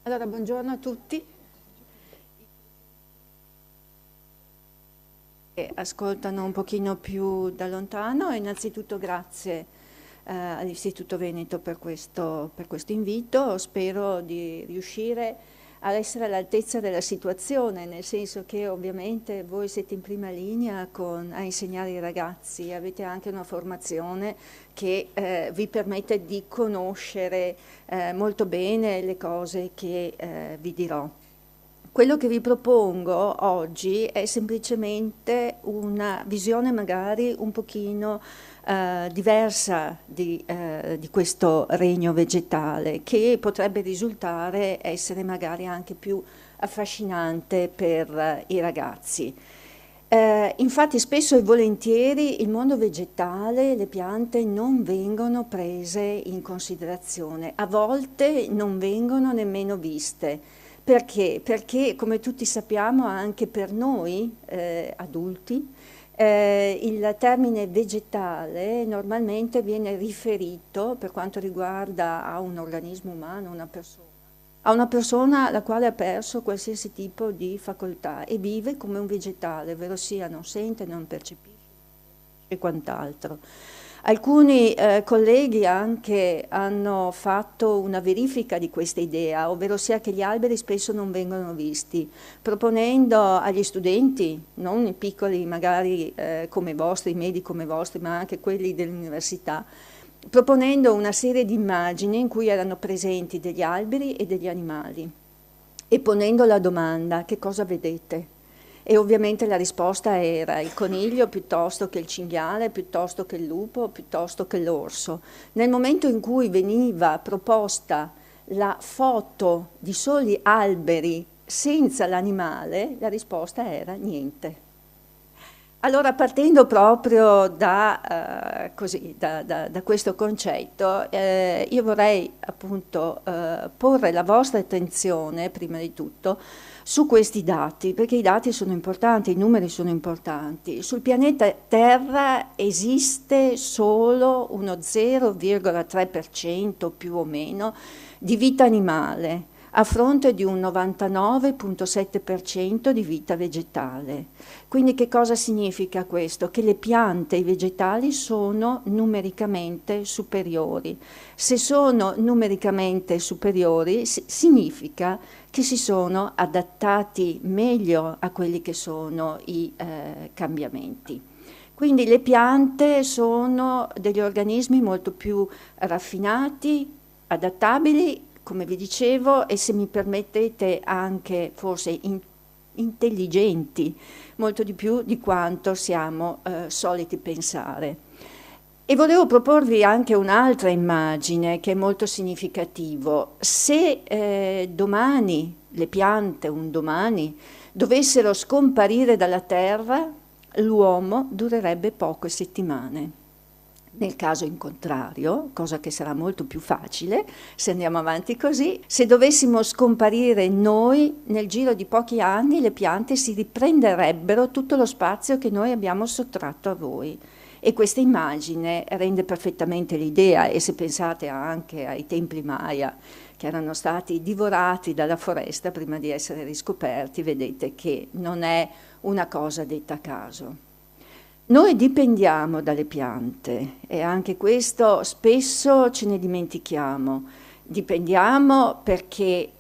Allora, buongiorno a tutti. Che ascoltano un pochino più da lontano. Innanzitutto grazie all'Istituto Veneto per questo invito. Spero di riuscire ad essere all'altezza della situazione, nel senso che ovviamente voi siete in prima linea a insegnare ai ragazzi, avete anche una formazione che vi permette di conoscere molto bene le cose che vi dirò. Quello che vi propongo oggi è semplicemente una visione magari un pochino diversa di questo regno vegetale, che potrebbe risultare essere magari anche più affascinante per i ragazzi. Infatti spesso e volentieri il mondo vegetale, le piante non vengono prese in considerazione, a volte non vengono nemmeno viste. Perché? Perché, come tutti sappiamo, anche per noi adulti, il termine vegetale normalmente viene riferito, per quanto riguarda a un organismo umano, a una persona la quale ha perso qualsiasi tipo di facoltà e vive come un vegetale, ovvero sia non sente, non percepisce e quant'altro. Alcuni colleghi anche hanno fatto una verifica di questa idea, ovvero sia che gli alberi spesso non vengono visti, proponendo agli studenti, non i piccoli magari come i vostri, i medi come i vostri, ma anche quelli dell'università, proponendo una serie di immagini in cui erano presenti degli alberi e degli animali e ponendo la domanda: che cosa vedete? E ovviamente la risposta era il coniglio piuttosto che il cinghiale, piuttosto che il lupo, piuttosto che l'orso. Nel momento in cui veniva proposta la foto di soli alberi senza l'animale, la risposta era niente. Allora, partendo proprio da questo concetto, io vorrei appunto porre la vostra attenzione, prima di tutto, su questi dati, perché i dati sono importanti, i numeri sono importanti. Sul pianeta Terra esiste solo uno 0,3% più o meno di vita animale, a fronte di un 99,7% di vita vegetale. Quindi che cosa significa questo? Che le piante e i vegetali sono numericamente superiori. Se sono numericamente superiori, significa che si sono adattati meglio a quelli che sono i cambiamenti. Quindi le piante sono degli organismi molto più raffinati, adattabili, come vi dicevo, e se mi permettete anche forse intelligenti, molto di più di quanto siamo soliti pensare. E volevo proporvi anche un'altra immagine che è molto significativo. Se domani le piante, un domani, dovessero scomparire dalla Terra, l'uomo durerebbe poche settimane. Nel caso in contrario, cosa che sarà molto più facile se andiamo avanti così, se dovessimo scomparire noi, nel giro di pochi anni le piante si riprenderebbero tutto lo spazio che noi abbiamo sottratto a voi. E questa immagine rende perfettamente l'idea, e se pensate anche ai templi Maya che erano stati divorati dalla foresta prima di essere riscoperti, vedete che non è una cosa detta a caso. Noi dipendiamo dalle piante e anche questo spesso ce ne dimentichiamo. Dipendiamo perché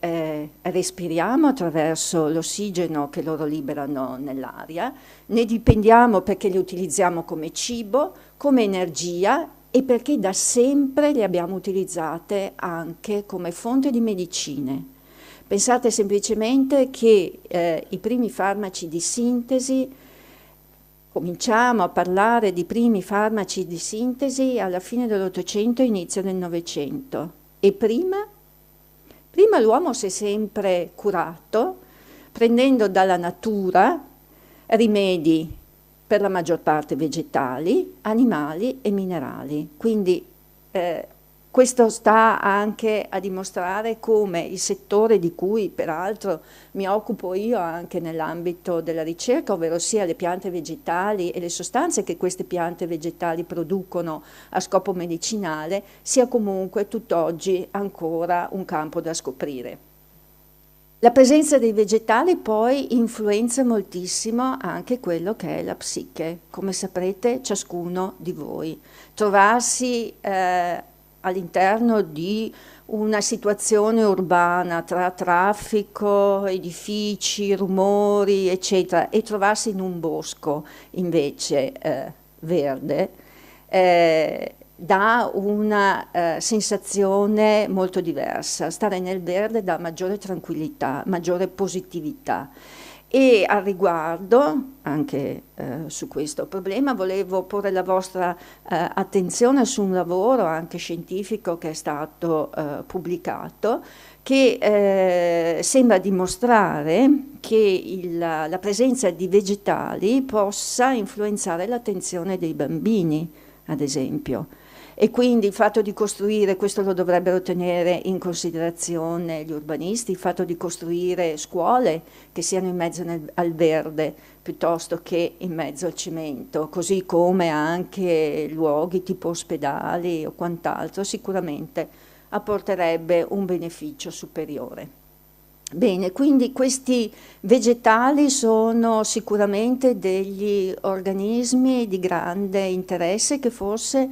respiriamo attraverso l'ossigeno che loro liberano nell'aria, ne dipendiamo perché le utilizziamo come cibo, come energia e perché da sempre le abbiamo utilizzate anche come fonte di medicine. Pensate semplicemente che i primi farmaci di sintesi, cominciamo a parlare di primi farmaci di sintesi alla fine dell'Ottocento e inizio del Novecento. E prima l'uomo si è sempre curato prendendo dalla natura rimedi per la maggior parte vegetali, animali e minerali. Quindi questo sta anche a dimostrare come il settore di cui peraltro mi occupo io anche nell'ambito della ricerca, ovvero sia le piante vegetali e le sostanze che queste piante vegetali producono a scopo medicinale, sia comunque tutt'oggi ancora un campo da scoprire. La presenza dei vegetali poi influenza moltissimo anche quello che è la psiche, come saprete ciascuno di voi. Trovarsi all'interno di una situazione urbana tra traffico, edifici, rumori, eccetera, e trovarsi in un bosco invece verde, dà una sensazione molto diversa. Stare nel verde dà maggiore tranquillità, maggiore positività. E al riguardo, anche su questo problema, volevo porre la vostra attenzione su un lavoro anche scientifico che è stato pubblicato, che sembra dimostrare che la presenza di vegetali possa influenzare l'attenzione dei bambini, ad esempio. E quindi il fatto di costruire, questo lo dovrebbero tenere in considerazione gli urbanisti, il fatto di costruire scuole che siano in mezzo al verde piuttosto che in mezzo al cemento, così come anche luoghi tipo ospedali o quant'altro, sicuramente apporterebbe un beneficio superiore. Bene, quindi questi vegetali sono sicuramente degli organismi di grande interesse che forse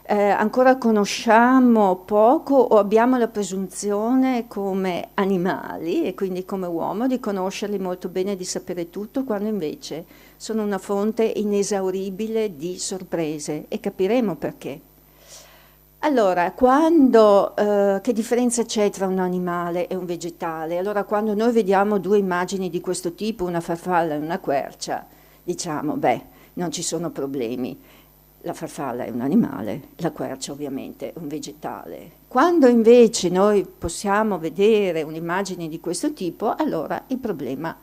ancora conosciamo poco o abbiamo la presunzione come animali e quindi come uomo di conoscerli molto bene, di sapere tutto, quando invece sono una fonte inesauribile di sorprese e capiremo perché. Allora, che differenza c'è tra un animale e un vegetale? Allora, quando noi vediamo due immagini di questo tipo, una farfalla e una quercia, diciamo, beh, non ci sono problemi. La farfalla è un animale, la quercia ovviamente è un vegetale. Quando invece noi possiamo vedere un'immagine di questo tipo, allora il problema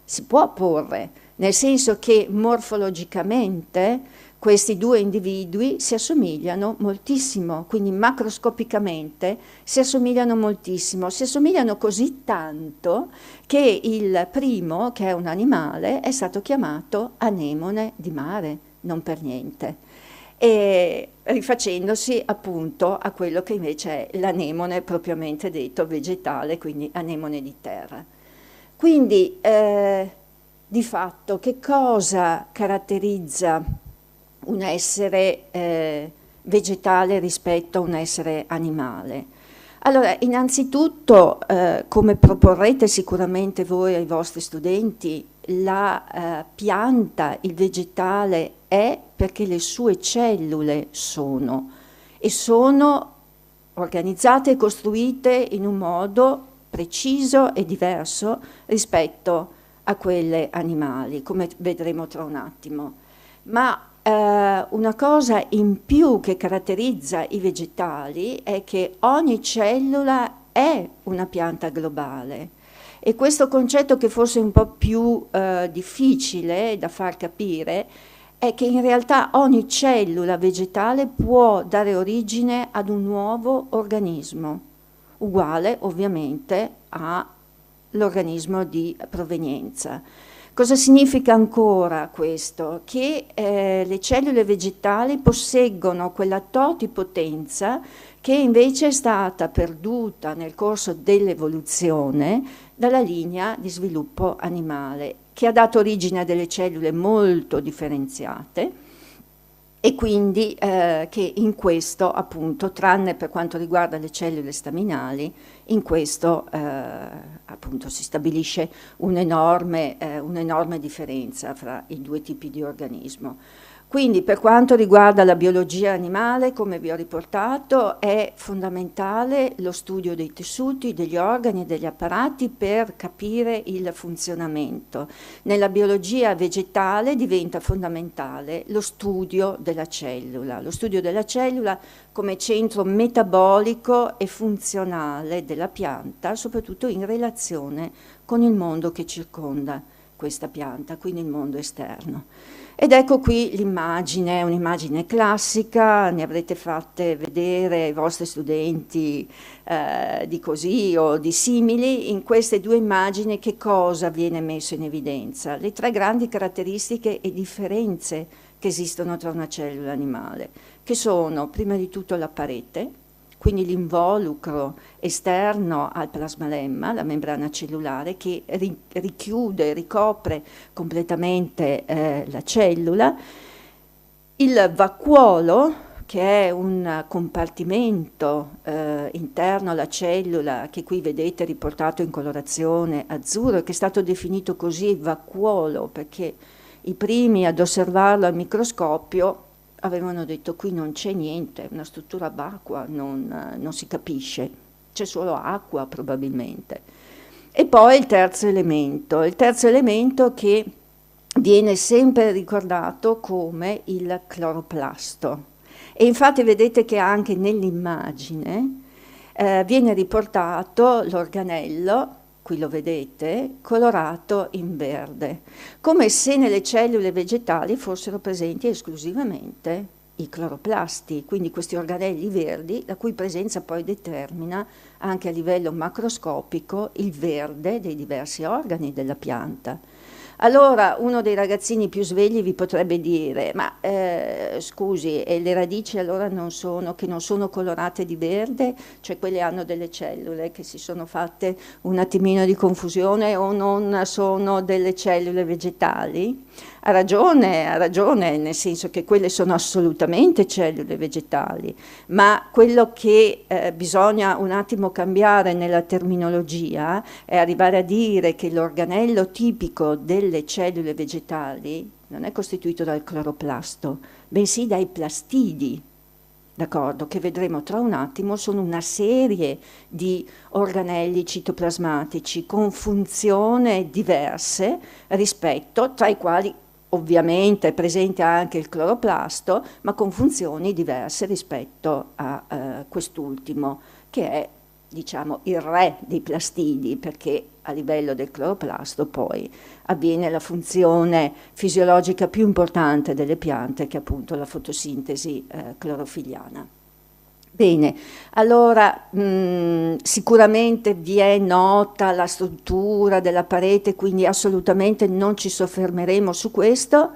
si può porre, nel senso che morfologicamente questi due individui si assomigliano moltissimo, quindi macroscopicamente si assomigliano moltissimo, si assomigliano così tanto che il primo, che è un animale, è stato chiamato anemone di mare, non per niente, e rifacendosi appunto a quello che invece è l'anemone propriamente detto vegetale, quindi anemone di terra. Quindi di fatto che cosa caratterizza un essere vegetale rispetto a un essere animale? Allora, innanzitutto, come proporrete sicuramente voi ai vostri studenti, la pianta, il vegetale è perché le sue cellule sono organizzate e costruite in un modo preciso e diverso rispetto a quelle animali, come vedremo tra un attimo. Ma una cosa in più che caratterizza i vegetali è che ogni cellula è una pianta globale. E questo concetto, che forse è un po' più difficile da far capire, è che in realtà ogni cellula vegetale può dare origine ad un nuovo organismo, uguale ovviamente all'organismo di provenienza. Cosa significa ancora questo? Che le cellule vegetali posseggono quella totipotenza che invece è stata perduta nel corso dell'evoluzione dalla linea di sviluppo animale, che ha dato origine a delle cellule molto differenziate e quindi che in questo, appunto, tranne per quanto riguarda le cellule staminali, in questo appunto si stabilisce un'enorme differenza fra i due tipi di organismo. Quindi per quanto riguarda la biologia animale, come vi ho riportato, è fondamentale lo studio dei tessuti, degli organi e degli apparati per capire il funzionamento. Nella biologia vegetale diventa fondamentale lo studio della cellula come centro metabolico e funzionale della pianta, soprattutto in relazione con il mondo che circonda questa pianta, quindi il mondo esterno. Ed ecco qui l'immagine, un'immagine classica, ne avrete fatte vedere ai vostri studenti di così o di simili. In queste due immagini che cosa viene messo in evidenza? Le tre grandi caratteristiche e differenze che esistono tra una cellula animale, che sono prima di tutto la parete, quindi l'involucro esterno al plasmalemma, la membrana cellulare, che richiude, ricopre completamente la cellula. Il vacuolo, che è un compartimento interno alla cellula, che qui vedete riportato in colorazione azzurro, e che è stato definito così vacuolo perché i primi ad osservarlo al microscopio avevano detto: qui non c'è niente, è una struttura vacua, non si capisce, c'è solo acqua probabilmente. E poi il terzo elemento che viene sempre ricordato come il cloroplasto. E infatti vedete che anche nell'immagine viene riportato l'organello, qui lo vedete, colorato in verde, come se nelle cellule vegetali fossero presenti esclusivamente i cloroplasti, quindi questi organelli verdi, la cui presenza poi determina anche a livello macroscopico il verde dei diversi organi della pianta. Allora uno dei ragazzini più svegli vi potrebbe dire: ma scusi, e le radici allora non sono colorate di verde? Cioè quelle hanno delle cellule che si sono fatte un attimino di confusione, o non sono delle cellule vegetali? Ha ragione, nel senso che quelle sono assolutamente cellule vegetali, ma quello che bisogna un attimo cambiare nella terminologia è arrivare a dire che l'organello tipico delle cellule vegetali non è costituito dal cloroplasto, bensì dai plastidi, d'accordo, che vedremo tra un attimo. Sono una serie di organelli citoplasmatici con funzioni diverse rispetto, tra i quali ovviamente è presente anche il cloroplasto, ma con funzioni diverse rispetto a quest'ultimo, che è, diciamo, il re dei plastidi, perché a livello del cloroplasto poi avviene la funzione fisiologica più importante delle piante, che è appunto la fotosintesi clorofiliana. Bene, allora sicuramente vi è nota la struttura della parete, quindi assolutamente non ci soffermeremo su questo,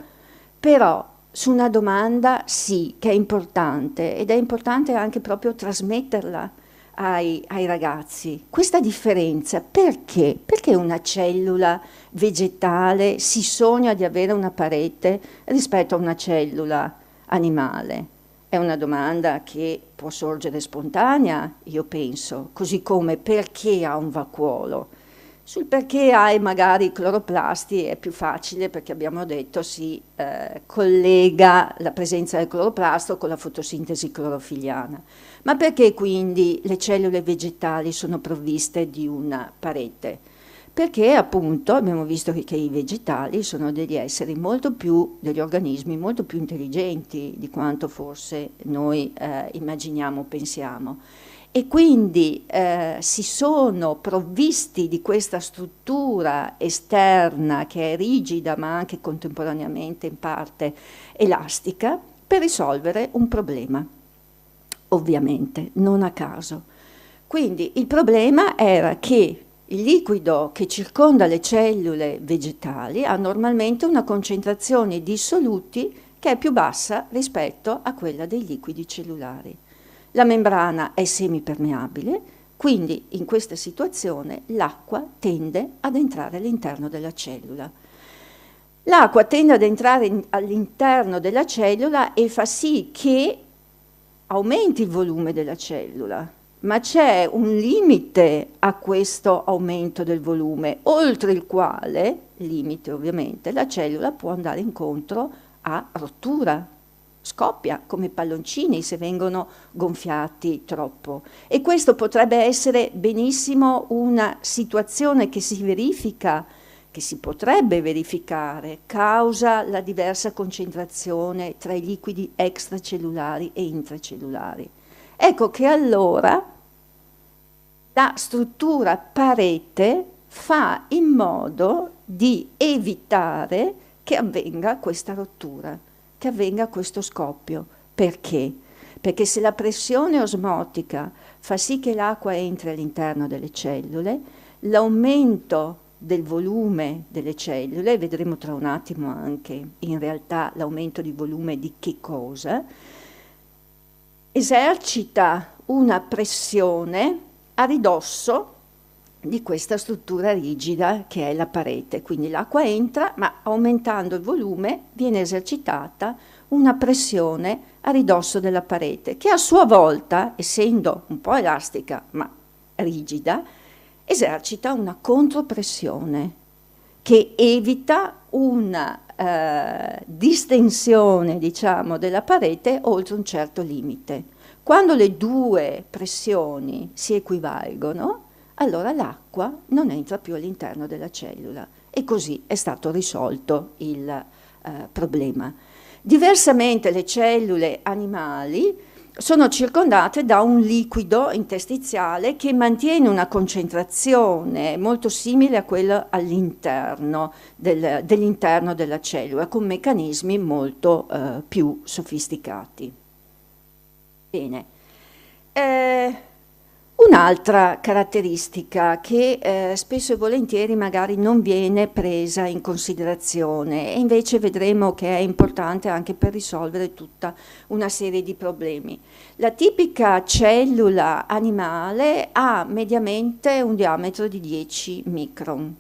però su una domanda sì, che è importante, ed è importante anche proprio trasmetterla ai ragazzi. Questa differenza, perché? Perché una cellula vegetale si sogna di avere una parete rispetto a una cellula animale? È una domanda che può sorgere spontanea, io penso, così come perché ha un vacuolo. Sul perché hai magari i cloroplasti è più facile, perché abbiamo detto si collega la presenza del cloroplasto con la fotosintesi clorofiliana. Ma perché quindi le cellule vegetali sono provviste di una parete? Perché appunto abbiamo visto che i vegetali sono degli organismi molto più intelligenti di quanto forse noi immaginiamo o pensiamo. E quindi si sono provvisti di questa struttura esterna che è rigida ma anche contemporaneamente in parte elastica per risolvere un problema, ovviamente, non a caso. Quindi il problema era che il liquido che circonda le cellule vegetali ha normalmente una concentrazione di soluti che è più bassa rispetto a quella dei liquidi cellulari. La membrana è semipermeabile, quindi in questa situazione l'acqua tende ad entrare all'interno della cellula. L'acqua tende ad entrare all'interno della cellula e fa sì che aumenti il volume della cellula, ma c'è un limite a questo aumento del volume, oltre il quale, limite ovviamente, la cellula può andare incontro a rottura. Scoppia come palloncini se vengono gonfiati troppo. E questo potrebbe essere benissimo una situazione che si verifica, che si potrebbe verificare, causa la diversa concentrazione tra i liquidi extracellulari e intracellulari. Ecco che allora la struttura parete fa in modo di evitare che avvenga questa rottura, che avvenga questo scoppio. Perché? Perché se la pressione osmotica fa sì che l'acqua entri all'interno delle cellule, l'aumento del volume delle cellule, vedremo tra un attimo anche in realtà l'aumento di volume di che cosa, esercita una pressione a ridosso di questa struttura rigida che è la parete. Quindi l'acqua entra, ma aumentando il volume viene esercitata una pressione a ridosso della parete, che a sua volta, essendo un po' elastica ma rigida, esercita una contropressione che evita una distensione, diciamo, della parete oltre un certo limite. Quando le due pressioni si equivalgono, allora l'acqua non entra più all'interno della cellula e così è stato risolto il problema. Diversamente le cellule animali sono circondate da un liquido interstiziale che mantiene una concentrazione molto simile a quella all'interno dell'interno della cellula, con meccanismi molto più sofisticati. Bene. Un'altra caratteristica che spesso e volentieri magari non viene presa in considerazione e invece vedremo che è importante anche per risolvere tutta una serie di problemi. La tipica cellula animale ha mediamente un diametro di 10 micron.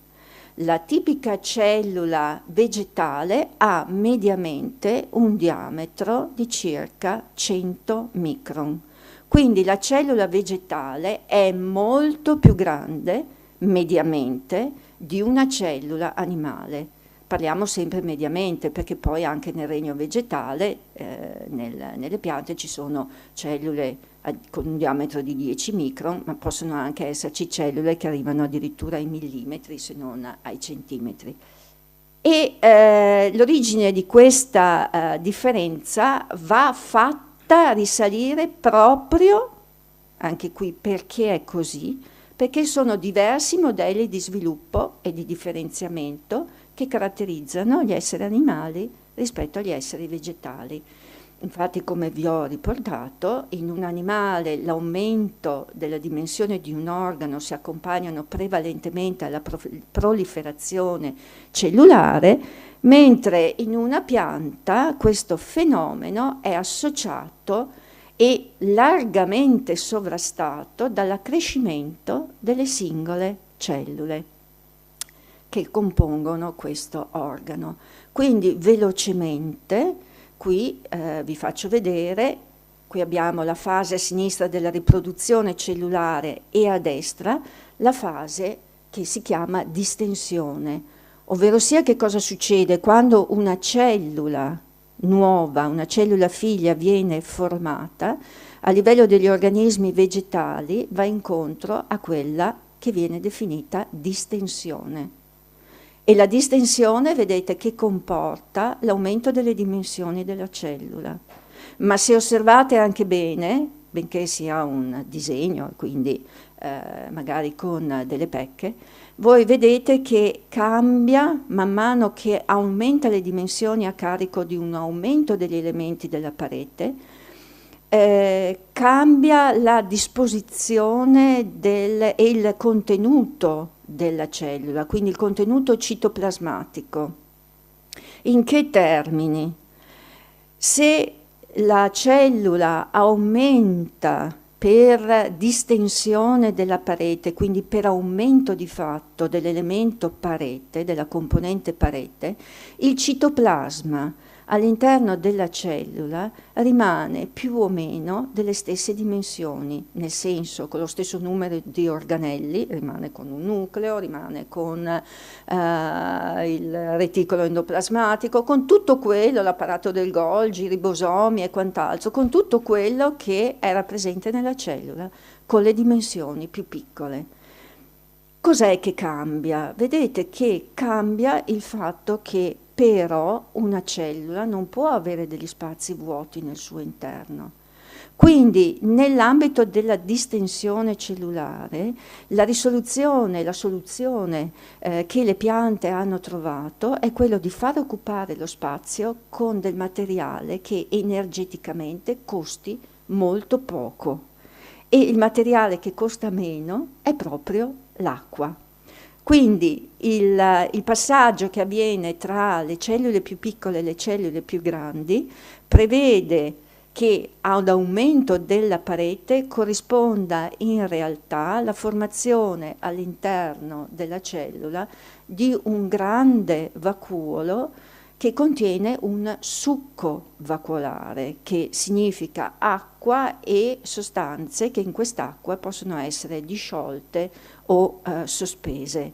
La tipica cellula vegetale ha mediamente un diametro di circa 100 micron. Quindi la cellula vegetale è molto più grande, mediamente, di una cellula animale. Parliamo sempre mediamente, perché poi anche nel regno vegetale, nelle piante, ci sono cellule con un diametro di 10 micron, ma possono anche esserci cellule che arrivano addirittura ai millimetri, se non ai centimetri. E l'origine di questa differenza va fatta risalire proprio, anche qui perché è così, perché sono diversi modelli di sviluppo e di differenziamento che caratterizzano gli esseri animali rispetto agli esseri vegetali. Infatti, come vi ho riportato, in un animale l'aumento della dimensione di un organo si accompagnano prevalentemente alla proliferazione cellulare, mentre in una pianta questo fenomeno è associato e largamente sovrastato dall'accrescimento delle singole cellule che compongono questo organo. Quindi velocemente qui vi faccio vedere, qui abbiamo la fase a sinistra della riproduzione cellulare e a destra la fase che si chiama distensione, ovvero sia che cosa succede quando una cellula nuova, una cellula figlia viene formata, a livello degli organismi vegetali va incontro a quella che viene definita distensione. E la distensione, vedete, che comporta l'aumento delle dimensioni della cellula. Ma se osservate anche bene, benché sia un disegno, quindi magari con delle pecche, voi vedete che cambia man mano che aumenta le dimensioni a carico di un aumento degli elementi della parete, cambia la disposizione e il contenuto della cellula, quindi il contenuto citoplasmatico. In che termini? Se la cellula aumenta per distensione della parete, quindi per aumento di fatto dell'elemento parete, della componente parete, il citoplasma all'interno della cellula rimane più o meno delle stesse dimensioni, nel senso con lo stesso numero di organelli, rimane con un nucleo, rimane con il reticolo endoplasmatico, con tutto quello, l'apparato del Golgi, i ribosomi e quant'altro, con tutto quello che era presente nella cellula, con le dimensioni più piccole. Cos'è che cambia? Vedete che cambia il fatto che però una cellula non può avere degli spazi vuoti nel suo interno. Quindi nell'ambito della distensione cellulare la soluzione che le piante hanno trovato è quello di far occupare lo spazio con del materiale che energeticamente costi molto poco. E il materiale che costa meno è proprio l'acqua. Quindi il passaggio che avviene tra le cellule più piccole e le cellule più grandi prevede che ad aumento della parete corrisponda in realtà alla formazione all'interno della cellula di un grande vacuolo che contiene un succo vacuolare, che significa acqua e sostanze che in quest'acqua possono essere disciolte o sospese.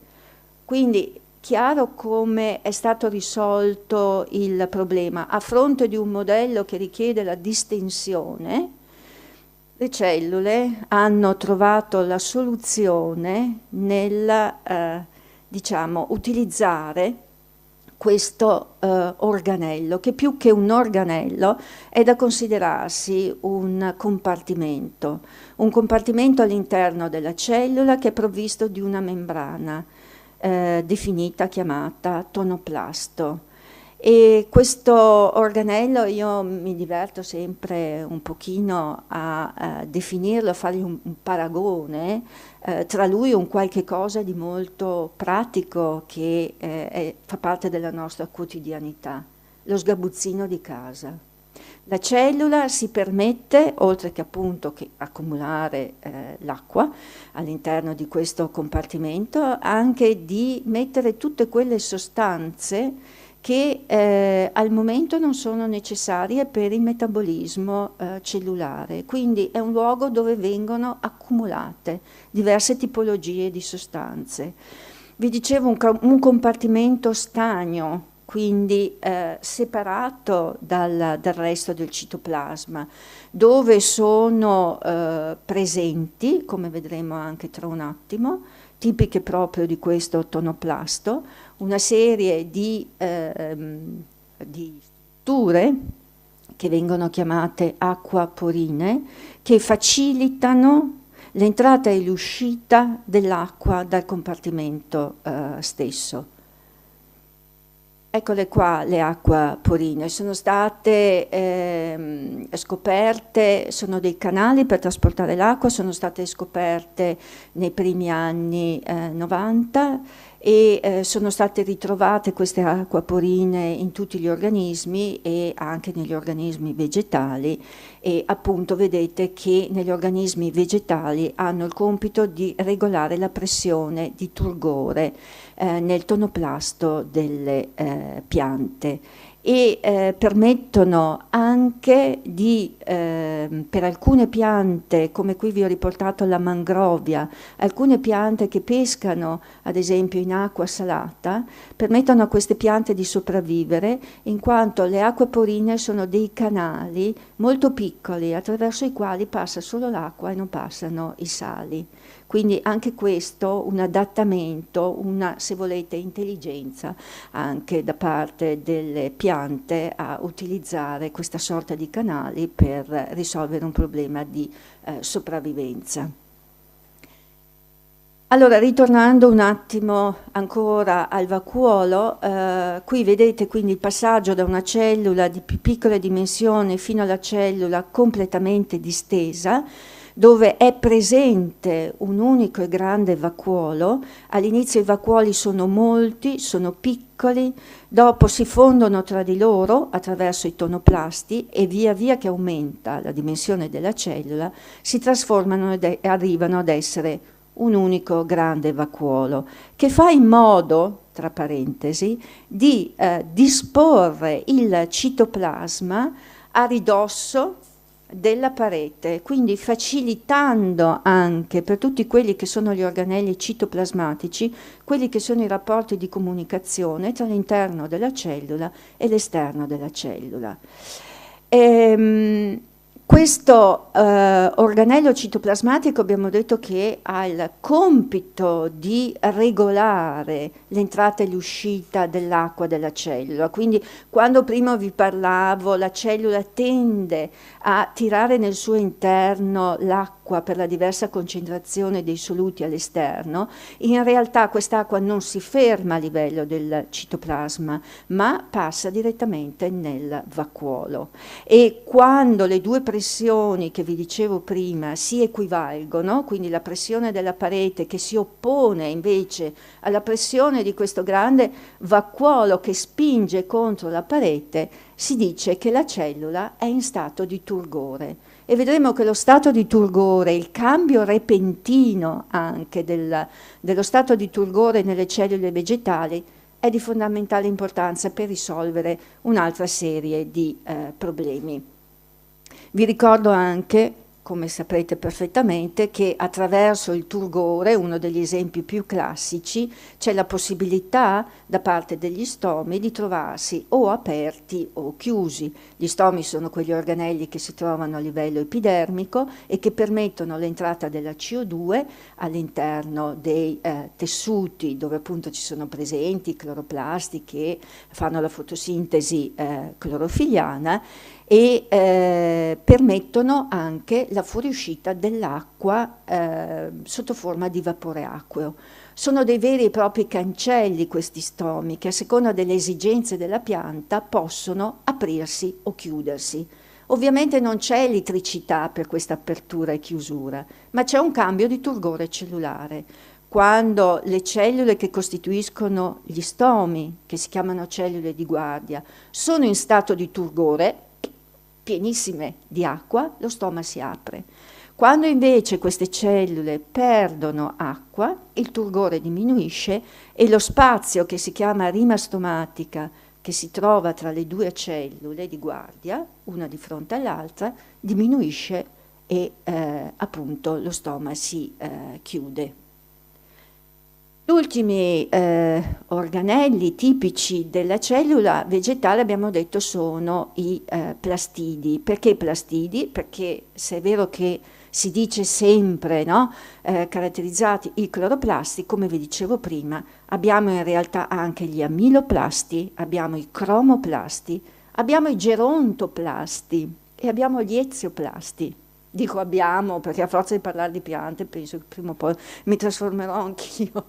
Quindi chiaro come è stato risolto il problema. A fronte di un modello che richiede la distensione, le cellule hanno trovato la soluzione nel diciamo, utilizzare questo organello, che più che un organello è da considerarsi un compartimento all'interno della cellula che è provvisto di una membrana definita, chiamata tonoplasto. E questo organello io mi diverto sempre un pochino a definirlo, a fargli un paragone, tra lui un qualche cosa di molto pratico che fa parte della nostra quotidianità, lo sgabuzzino di casa. La cellula si permette, oltre che appunto accumulare l'acqua all'interno di questo compartimento, anche di mettere tutte quelle sostanze che al momento non sono necessarie per il metabolismo cellulare. Quindi è un luogo dove vengono accumulate diverse tipologie di sostanze. Vi dicevo un compartimento stagno, quindi separato dal resto del citoplasma, dove sono presenti, come vedremo anche tra un attimo, tipiche proprio di questo tonoplasto, una serie di strutture che vengono chiamate acquaporine, che facilitano l'entrata e l'uscita dell'acqua dal compartimento stesso. Eccole qua le acquaporine, sono state scoperte, sono dei canali per trasportare l'acqua, sono state scoperte nei primi anni 90 e sono state ritrovate queste acquaporine in tutti gli organismi e anche negli organismi vegetali, e appunto vedete che negli organismi vegetali hanno il compito di regolare la pressione di turgore nel tonoplasto delle piante e permettono anche di, per alcune piante, come qui vi ho riportato la mangrovia, alcune piante che pescano ad esempio in acqua salata, permettono a queste piante di sopravvivere, in quanto le acquaporine sono dei canali molto piccoli attraverso i quali passa solo l'acqua e non passano i sali. Quindi anche questo un adattamento, una, se volete, intelligenza anche da parte delle piante a utilizzare questa sorta di canali per risolvere un problema di sopravvivenza. Allora, ritornando un attimo ancora al vacuolo, qui vedete quindi il passaggio da una cellula di più piccole dimensioni fino alla cellula completamente distesa, dove è presente un unico e grande vacuolo. All'inizio i vacuoli sono molti, sono piccoli, dopo si fondono tra di loro attraverso i tonoplasti e via via che aumenta la dimensione della cellula si trasformano e arrivano ad essere un unico grande vacuolo, che fa in modo, tra parentesi, di disporre il citoplasma a ridosso della parete, quindi facilitando anche per tutti quelli che sono gli organelli citoplasmatici, quelli che sono i rapporti di comunicazione tra l'interno della cellula e l'esterno della cellula. Questo organello citoplasmatico abbiamo detto che ha il compito di regolare l'entrata e l'uscita dell'acqua della cellula, quindi quando prima vi parlavo la cellula tende a tirare nel suo interno l'acqua per la diversa concentrazione dei soluti all'esterno, in realtà quest'acqua non si ferma a livello del citoplasma, ma passa direttamente nel vacuolo, e quando le due pressioni pressioni che vi dicevo prima si equivalgono, quindi la pressione della parete che si oppone invece alla pressione di questo grande vacuolo che spinge contro la parete, si dice che la cellula è in stato di turgore. E vedremo che lo stato di turgore, il cambio repentino anche dello stato di turgore nelle cellule vegetali, è di fondamentale importanza per risolvere un'altra serie di problemi. Vi ricordo anche, come saprete perfettamente, che attraverso il turgore, uno degli esempi più classici, c'è la possibilità da parte degli stomi di trovarsi o aperti o chiusi. Gli stomi sono quegli organelli che si trovano a livello epidermico e che permettono l'entrata della CO2 all'interno dei tessuti dove appunto ci sono presenti i cloroplasti che fanno la fotosintesi clorofiliana e permettono anche la fuoriuscita dell'acqua sotto forma di vapore acqueo. Sono dei veri e propri cancelli questi stomi che a seconda delle esigenze della pianta possono aprirsi o chiudersi. Ovviamente non c'è elettricità per questa apertura e chiusura, ma c'è un cambio di turgore cellulare. Quando le cellule che costituiscono gli stomi, che si chiamano cellule di guardia, sono in stato di turgore, pienissime di acqua, lo stoma si apre. Quando invece queste cellule perdono acqua, il turgore diminuisce e lo spazio che si chiama rima stomatica, che si trova tra le due cellule di guardia, una di fronte all'altra, diminuisce e appunto lo stoma si chiude. Gli ultimi organelli tipici della cellula vegetale, abbiamo detto, sono i plastidi. Perché plastidi? Perché se è vero che si dice sempre, no? Caratterizzati i cloroplasti, come vi dicevo prima, abbiamo in realtà anche gli amiloplasti, abbiamo i cromoplasti, abbiamo i gerontoplasti e abbiamo gli ezioplasti. Dico abbiamo perché a forza di parlare di piante penso che prima o poi mi trasformerò anch'io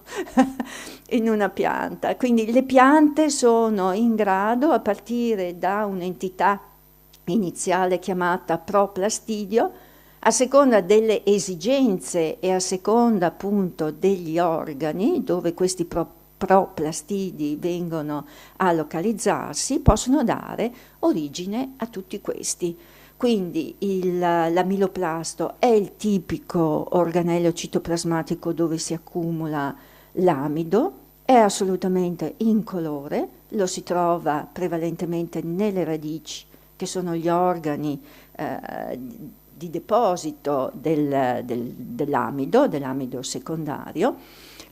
in una pianta. Quindi le piante sono in grado, a partire da un'entità iniziale chiamata proplastidio, a seconda delle esigenze e a seconda appunto degli organi dove questi proplastidi vengono a localizzarsi, possono dare origine a tutti questi. Quindi l'amiloplasto è il tipico organello citoplasmatico dove si accumula l'amido, è assolutamente incolore, lo si trova prevalentemente nelle radici, che sono gli organi di deposito dell'amido secondario.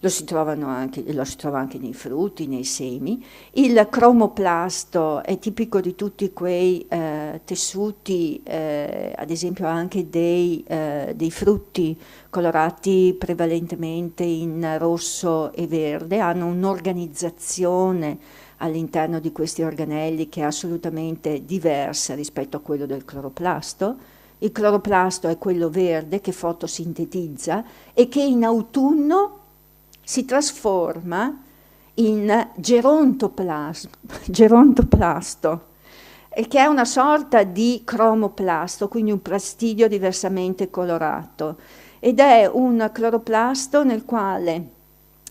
Lo si trova anche nei frutti, nei semi. Il cromoplasto è tipico di tutti quei tessuti, ad esempio anche dei frutti colorati prevalentemente in rosso e verde, hanno un'organizzazione all'interno di questi organelli che è assolutamente diversa rispetto a quello del cloroplasto. Il cloroplasto è quello verde che fotosintetizza e che in autunno si trasforma in gerontoplasto, che è una sorta di cromoplasto, quindi un plastidio diversamente colorato, ed è un cloroplasto nel quale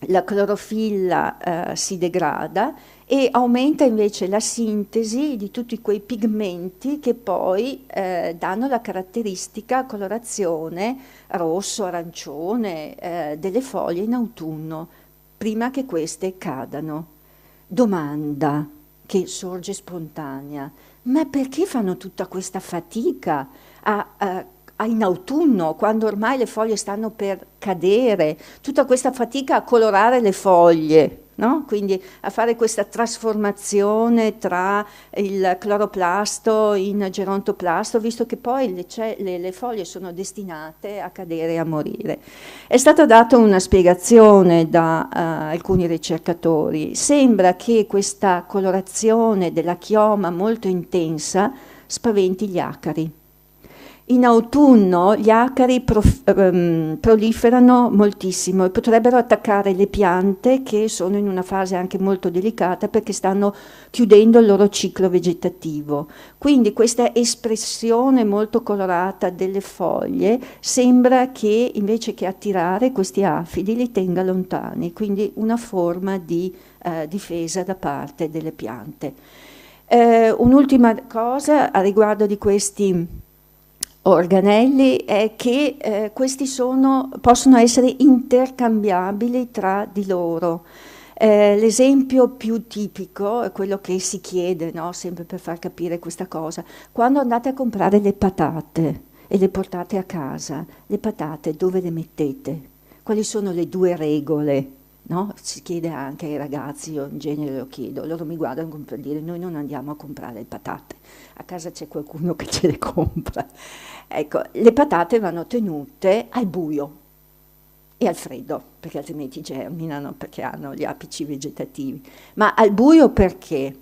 la clorofilla si degrada e aumenta invece la sintesi di tutti quei pigmenti che poi danno la caratteristica colorazione rosso, arancione delle foglie in autunno, prima che queste cadano. Domanda che sorge spontanea: ma perché fanno tutta questa fatica in autunno, quando ormai le foglie stanno per cadere, tutta questa fatica a colorare le foglie, no? Quindi a fare questa trasformazione tra il cloroplasto in gerontoplasto, visto che poi le foglie sono destinate a cadere e a morire. È stata data una spiegazione da alcuni ricercatori. Sembra che questa colorazione della chioma molto intensa spaventi gli acari. In autunno gli acari proliferano moltissimo e potrebbero attaccare le piante che sono in una fase anche molto delicata perché stanno chiudendo il loro ciclo vegetativo. Quindi questa espressione molto colorata delle foglie sembra che invece che attirare questi afidi li tenga lontani, quindi una forma di difesa da parte delle piante. Un'ultima cosa a riguardo di questi organelli è che questi possono essere intercambiabili tra di loro. L'esempio più tipico è quello che si chiede, no? Sempre per far capire questa cosa. Quando andate a comprare le patate e le portate a casa, le patate dove le mettete? Quali sono le due regole? No? Si chiede anche ai ragazzi, io in genere lo chiedo, loro mi guardano per dire noi non andiamo a comprare le patate, a casa c'è qualcuno che ce le compra. Ecco, le patate vanno tenute al buio e al freddo, perché altrimenti germinano, perché hanno gli apici vegetativi. Ma al buio perché?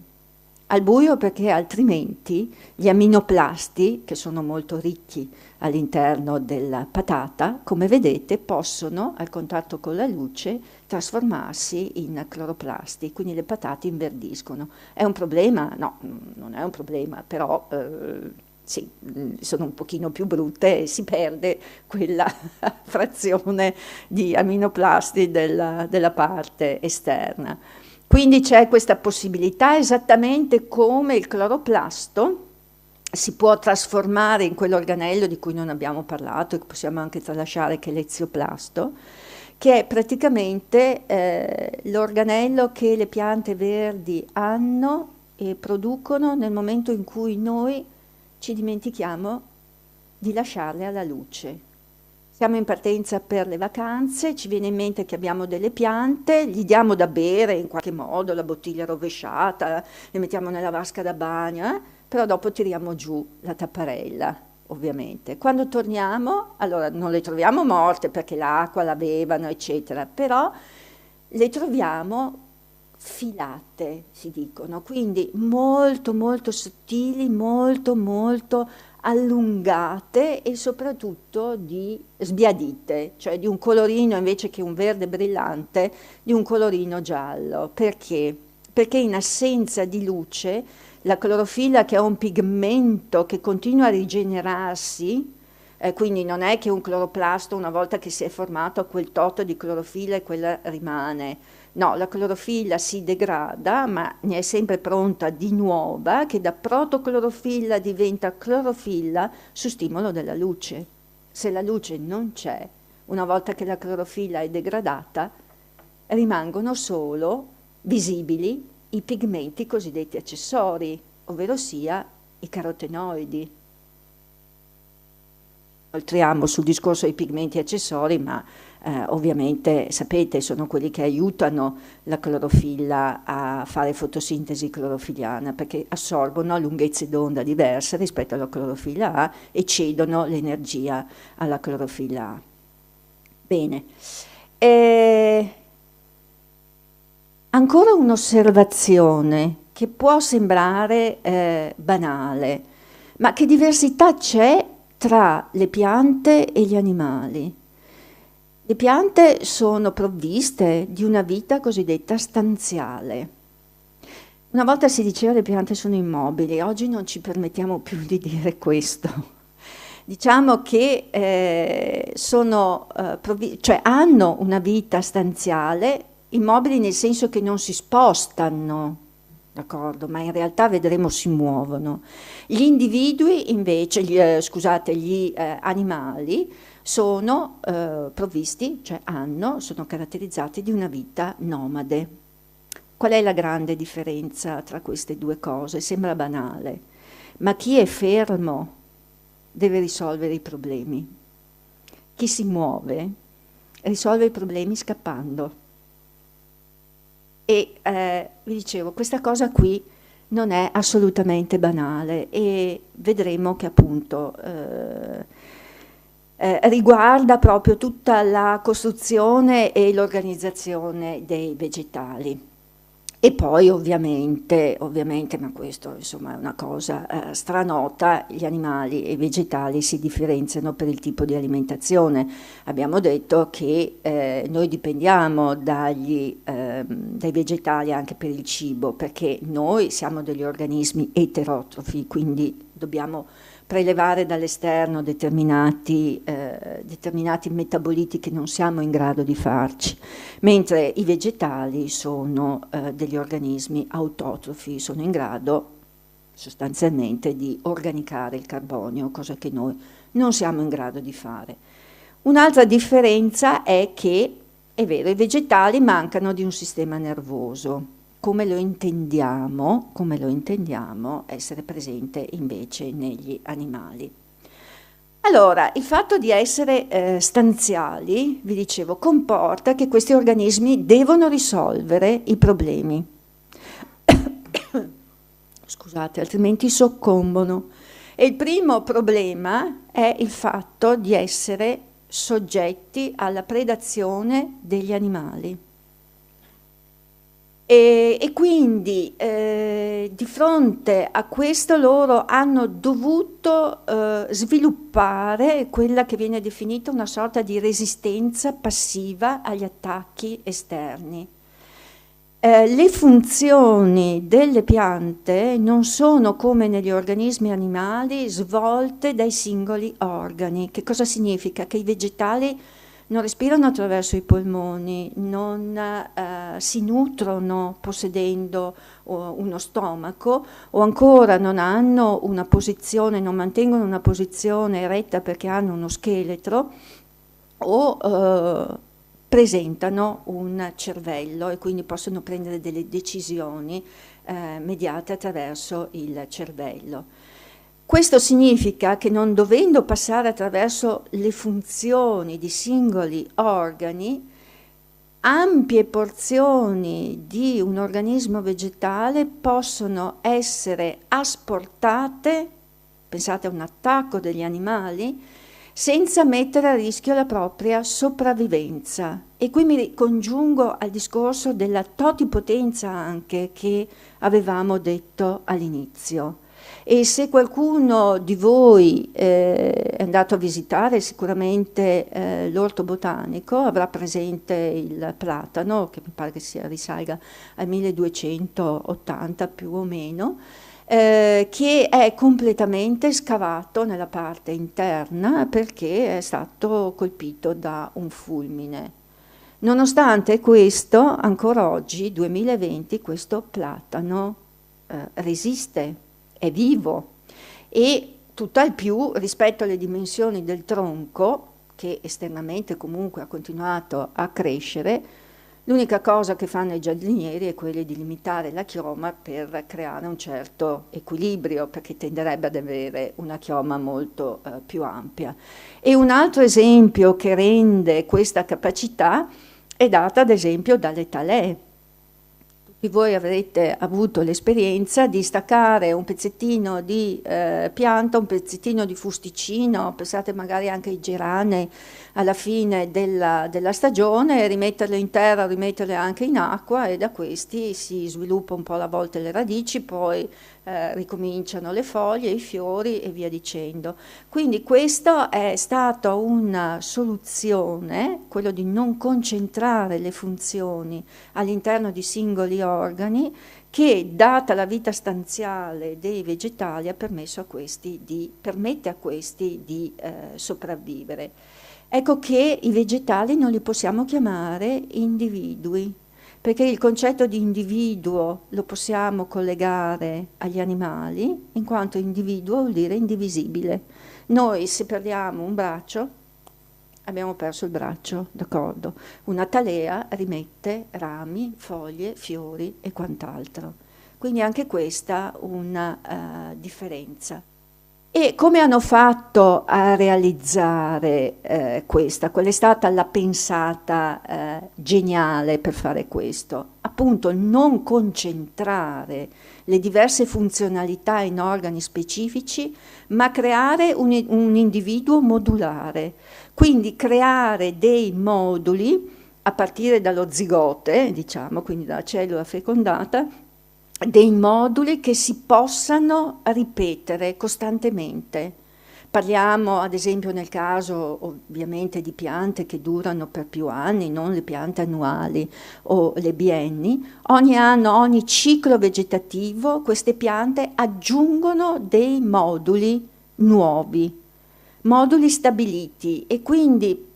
Al buio perché altrimenti gli aminoplasti, che sono molto ricchi all'interno della patata, come vedete, possono, al contatto con la luce, trasformarsi in cloroplasti, quindi le patate inverdiscono. È un problema? No, non è un problema, però sì, sono un pochino più brutte e si perde quella frazione di aminoplasti della parte esterna. Quindi c'è questa possibilità, esattamente come il cloroplasto si può trasformare in quell'organello di cui non abbiamo parlato e che possiamo anche tralasciare, che è l'ezioplasto, che è praticamente l'organello che le piante verdi hanno e producono nel momento in cui noi ci dimentichiamo di lasciarle alla luce. Siamo in partenza per le vacanze, ci viene in mente che abbiamo delle piante, gli diamo da bere in qualche modo, la bottiglia rovesciata, le mettiamo nella vasca da bagno, però dopo tiriamo giù la tapparella, ovviamente. Quando torniamo, allora non le troviamo morte perché l'acqua la bevano, eccetera, però le troviamo filate, si dicono, quindi molto molto sottili, molto molto allungate e soprattutto di sbiadite, cioè di un colorino invece che un verde brillante, di un colorino giallo. Perché? Perché in assenza di luce la clorofilla, che è un pigmento che continua a rigenerarsi, quindi non è che un cloroplasto una volta che si è formato quel tot di clorofilla e quella rimane. No, la clorofilla si degrada, ma ne è sempre pronta di nuova, che da protoclorofilla diventa clorofilla su stimolo della luce. Se la luce non c'è, una volta che la clorofilla è degradata, rimangono solo visibili i pigmenti cosiddetti accessori, ovvero sia i carotenoidi. Oltriamo sul discorso dei pigmenti accessori, ma ovviamente sapete sono quelli che aiutano la clorofilla a fare fotosintesi clorofiliana perché assorbono a lunghezze d'onda diverse rispetto alla clorofilla A e cedono l'energia alla clorofilla A. Bene. Ancora un'osservazione che può sembrare banale, ma che diversità c'è tra le piante e gli animali? Le piante sono provviste di una vita cosiddetta stanziale. Una volta si diceva che le piante sono immobili, oggi non ci permettiamo più di dire questo. Diciamo che hanno una vita stanziale, immobili nel senso che non si spostano, d'accordo, ma in realtà vedremo si muovono. Gli individui invece, gli animali sono provvisti, cioè sono caratterizzati di una vita nomade. Qual è la grande differenza tra queste due cose? Sembra banale, ma chi è fermo deve risolvere i problemi. Chi si muove risolve i problemi scappando. E vi dicevo, questa cosa qui non è assolutamente banale e vedremo che appunto riguarda proprio tutta la costruzione e l'organizzazione dei vegetali. E poi ovviamente, ma questo insomma è una cosa stranota, gli animali e i vegetali si differenziano per il tipo di alimentazione. Abbiamo detto che noi dipendiamo dai vegetali anche per il cibo, perché noi siamo degli organismi eterotrofi, quindi dobbiamo prelevare dall'esterno determinati metaboliti che non siamo in grado di farci, mentre i vegetali sono degli organismi autotrofi, sono in grado sostanzialmente di organicare il carbonio, cosa che noi non siamo in grado di fare. Un'altra differenza è che, è vero, i vegetali mancano di un sistema nervoso, come lo intendiamo essere presente invece negli animali. Allora, il fatto di essere stanziali, vi dicevo, comporta che questi organismi devono risolvere i problemi. Scusate, altrimenti soccombono. E il primo problema è il fatto di essere soggetti alla predazione degli animali. E quindi di fronte a questo loro hanno dovuto sviluppare quella che viene definita una sorta di resistenza passiva agli attacchi esterni. Le funzioni delle piante non sono come negli organismi animali svolte dai singoli organi. Che cosa significa? Che i vegetali non respirano attraverso i polmoni, non si nutrono possedendo uno stomaco, o ancora non hanno una posizione, non mantengono una posizione eretta perché hanno uno scheletro, o presentano un cervello e quindi possono prendere delle decisioni mediate attraverso il cervello. Questo significa che non dovendo passare attraverso le funzioni di singoli organi, ampie porzioni di un organismo vegetale possono essere asportate, pensate a un attacco degli animali, senza mettere a rischio la propria sopravvivenza. E qui mi ricongiungo al discorso della totipotenza anche che avevamo detto all'inizio. E se qualcuno di voi è andato a visitare sicuramente l'orto botanico avrà presente il platano, che mi pare che risalga al 1280 più o meno, che è completamente scavato nella parte interna perché è stato colpito da un fulmine. Nonostante questo, ancora oggi, 2020, questo platano resiste, è vivo e tutt'al più rispetto alle dimensioni del tronco, che esternamente comunque ha continuato a crescere, l'unica cosa che fanno i giardinieri è quella di limitare la chioma per creare un certo equilibrio, perché tenderebbe ad avere una chioma molto più ampia. E un altro esempio che rende questa capacità è data ad esempio dalle talee. Voi avrete avuto l'esperienza di staccare un pezzettino di pianta, un pezzettino di fusticino, pensate magari anche ai geranei alla fine della stagione, rimetterle in terra, rimetterle anche in acqua e da questi si sviluppa un po' alla volta le radici, poi ricominciano le foglie, i fiori e via dicendo. Quindi questa è stata una soluzione, quello di non concentrare le funzioni all'interno di singoli organi, che data la vita stanziale dei vegetali permette a questi di sopravvivere. Ecco che i vegetali non li possiamo chiamare individui, perché il concetto di individuo lo possiamo collegare agli animali, in quanto individuo vuol dire indivisibile. Noi se perdiamo un braccio, abbiamo perso il braccio, d'accordo? Una talea rimette rami, foglie, fiori e quant'altro. Quindi anche questa una differenza. E come hanno fatto a realizzare questa? Qual è stata la pensata geniale per fare questo? Appunto non concentrare le diverse funzionalità in organi specifici, ma creare un individuo modulare. Quindi creare dei moduli a partire dallo zigote, diciamo, quindi dalla cellula fecondata, dei moduli che si possano ripetere costantemente. Parliamo ad esempio nel caso ovviamente di piante che durano per più anni, non le piante annuali o le bienni. Ogni anno, ogni ciclo vegetativo, queste piante aggiungono dei moduli nuovi, moduli stabiliti, e quindi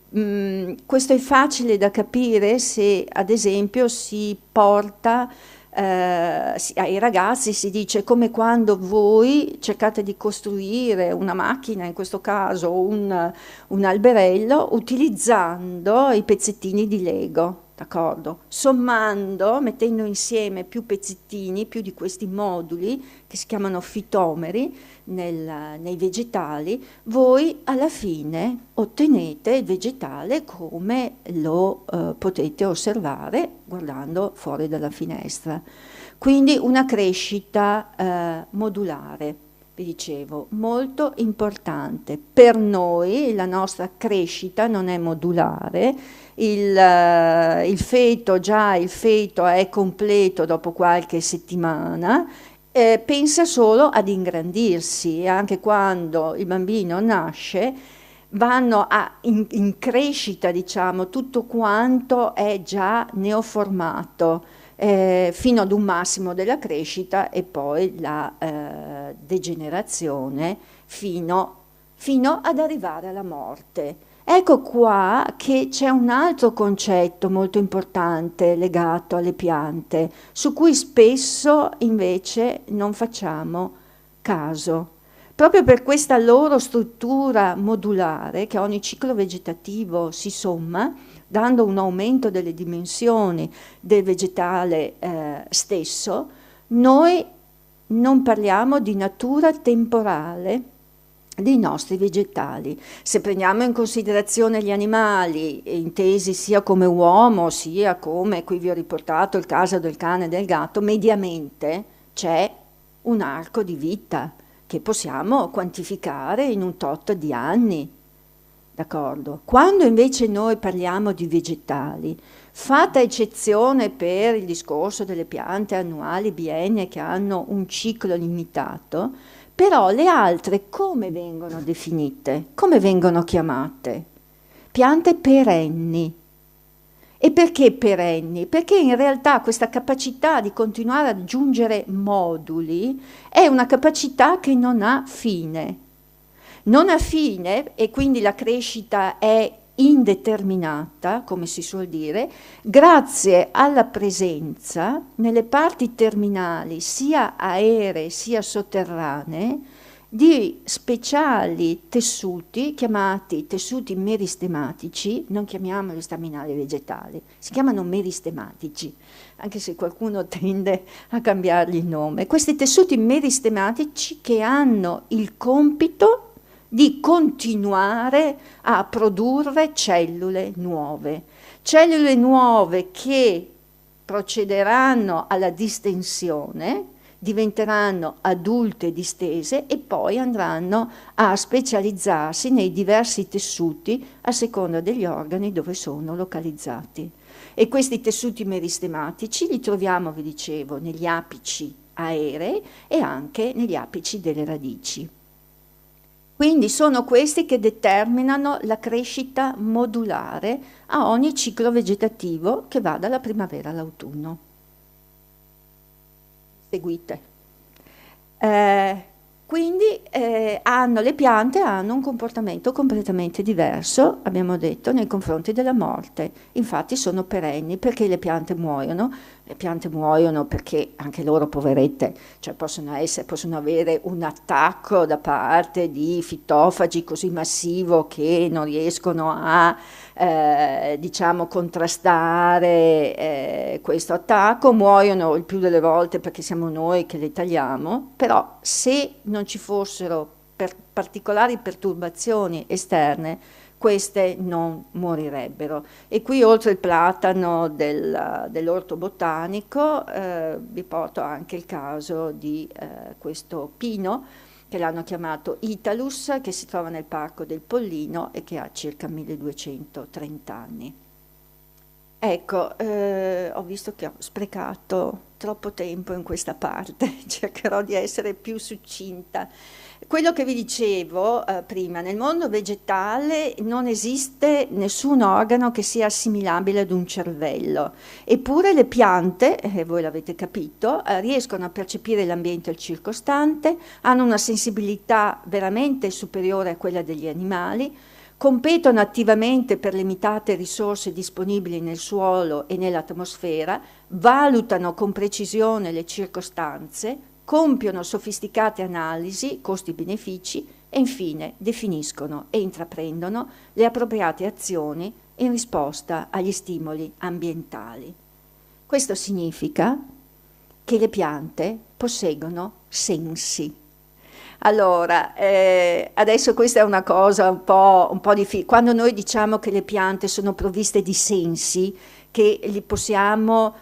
questo è facile da capire se ad esempio si porta ai ragazzi, si dice, come quando voi cercate di costruire una macchina, in questo caso un alberello, utilizzando i pezzettini di Lego, d'accordo? Sommando, mettendo insieme più pezzettini, più di questi moduli che si chiamano fitomeri nei vegetali, voi alla fine ottenete il vegetale come lo potete osservare guardando fuori dalla finestra. Quindi una crescita modulare, vi dicevo, molto importante. Per noi la nostra crescita non è modulare, il feto è completo dopo qualche settimana, pensa solo ad ingrandirsi, e anche quando il bambino nasce vanno in crescita, diciamo, tutto quanto è già neoformato, fino ad un massimo della crescita e poi la degenerazione fino ad arrivare alla morte. Ecco qua che c'è un altro concetto molto importante legato alle piante, su cui spesso invece non facciamo caso. Proprio per questa loro struttura modulare, che ogni ciclo vegetativo si somma, dando un aumento delle dimensioni del vegetale stesso, noi non parliamo di natura temporale dei nostri vegetali. Se prendiamo in considerazione gli animali, intesi sia come uomo, sia come, qui vi ho riportato il caso del cane e del gatto, mediamente c'è un arco di vita che possiamo quantificare in un tot di anni, d'accordo? Quando invece noi parliamo di vegetali, fatta eccezione per il discorso delle piante annuali, biennee, che hanno un ciclo limitato, però le altre come vengono definite? Come vengono chiamate? Piante perenni. E perché perenni? Perché in realtà questa capacità di continuare ad aggiungere moduli è una capacità che non ha fine. Non ha fine, e quindi la crescita è indeterminata, come si suol dire, grazie alla presenza nelle parti terminali, sia aeree sia sotterranee, di speciali tessuti chiamati tessuti meristematici, non chiamiamoli staminali vegetali, si chiamano meristematici, anche se qualcuno tende a cambiargli il nome. Questi tessuti meristematici che hanno il compito di continuare a produrre cellule nuove che procederanno alla distensione, diventeranno adulte distese e poi andranno a specializzarsi nei diversi tessuti a seconda degli organi dove sono localizzati. E questi tessuti meristematici li troviamo, vi dicevo, negli apici aerei e anche negli apici delle radici. Quindi sono questi che determinano la crescita modulare a ogni ciclo vegetativo che va dalla primavera all'autunno. Seguite. Quindi le piante hanno un comportamento completamente diverso, abbiamo detto, nei confronti della morte. Infatti sono perenni. Perché le piante muoiono? Le piante muoiono perché anche loro, poverette, cioè possono avere un attacco da parte di fitofagi così massivo che non riescono a diciamo contrastare questo attacco, muoiono il più delle volte perché siamo noi che le tagliamo, però se non ci fossero particolari perturbazioni esterne, queste non morirebbero. E qui, oltre il platano dell'orto botanico, vi porto anche il caso di questo pino, che l'hanno chiamato Italus, che si trova nel Parco del Pollino e che ha circa 1230 anni. Ecco, ho visto che ho sprecato troppo tempo in questa parte, cercherò di essere più succinta. Quello che vi dicevo prima, nel mondo vegetale non esiste nessun organo che sia assimilabile ad un cervello, eppure le piante, voi l'avete capito, riescono a percepire l'ambiente circostante, hanno una sensibilità veramente superiore a quella degli animali, competono attivamente per limitate risorse disponibili nel suolo e nell'atmosfera, valutano con precisione le circostanze, compiono sofisticate analisi, costi-benefici e infine definiscono e intraprendono le appropriate azioni in risposta agli stimoli ambientali. Questo significa che le piante posseggono sensi. Allora, adesso questa è una cosa un po' difficile. Quando noi diciamo che le piante sono provviste di sensi, che li possiamo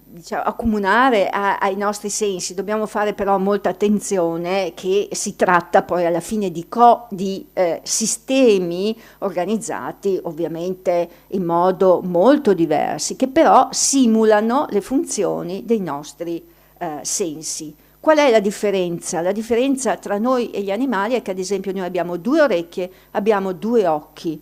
diciamo, accomunare ai nostri sensi, dobbiamo fare però molta attenzione che si tratta poi alla fine di sistemi organizzati ovviamente in modo molto diversi, che però simulano le funzioni dei nostri sensi. Qual è la differenza? La differenza tra noi e gli animali è che ad esempio noi abbiamo 2 orecchie, abbiamo 2 occhi.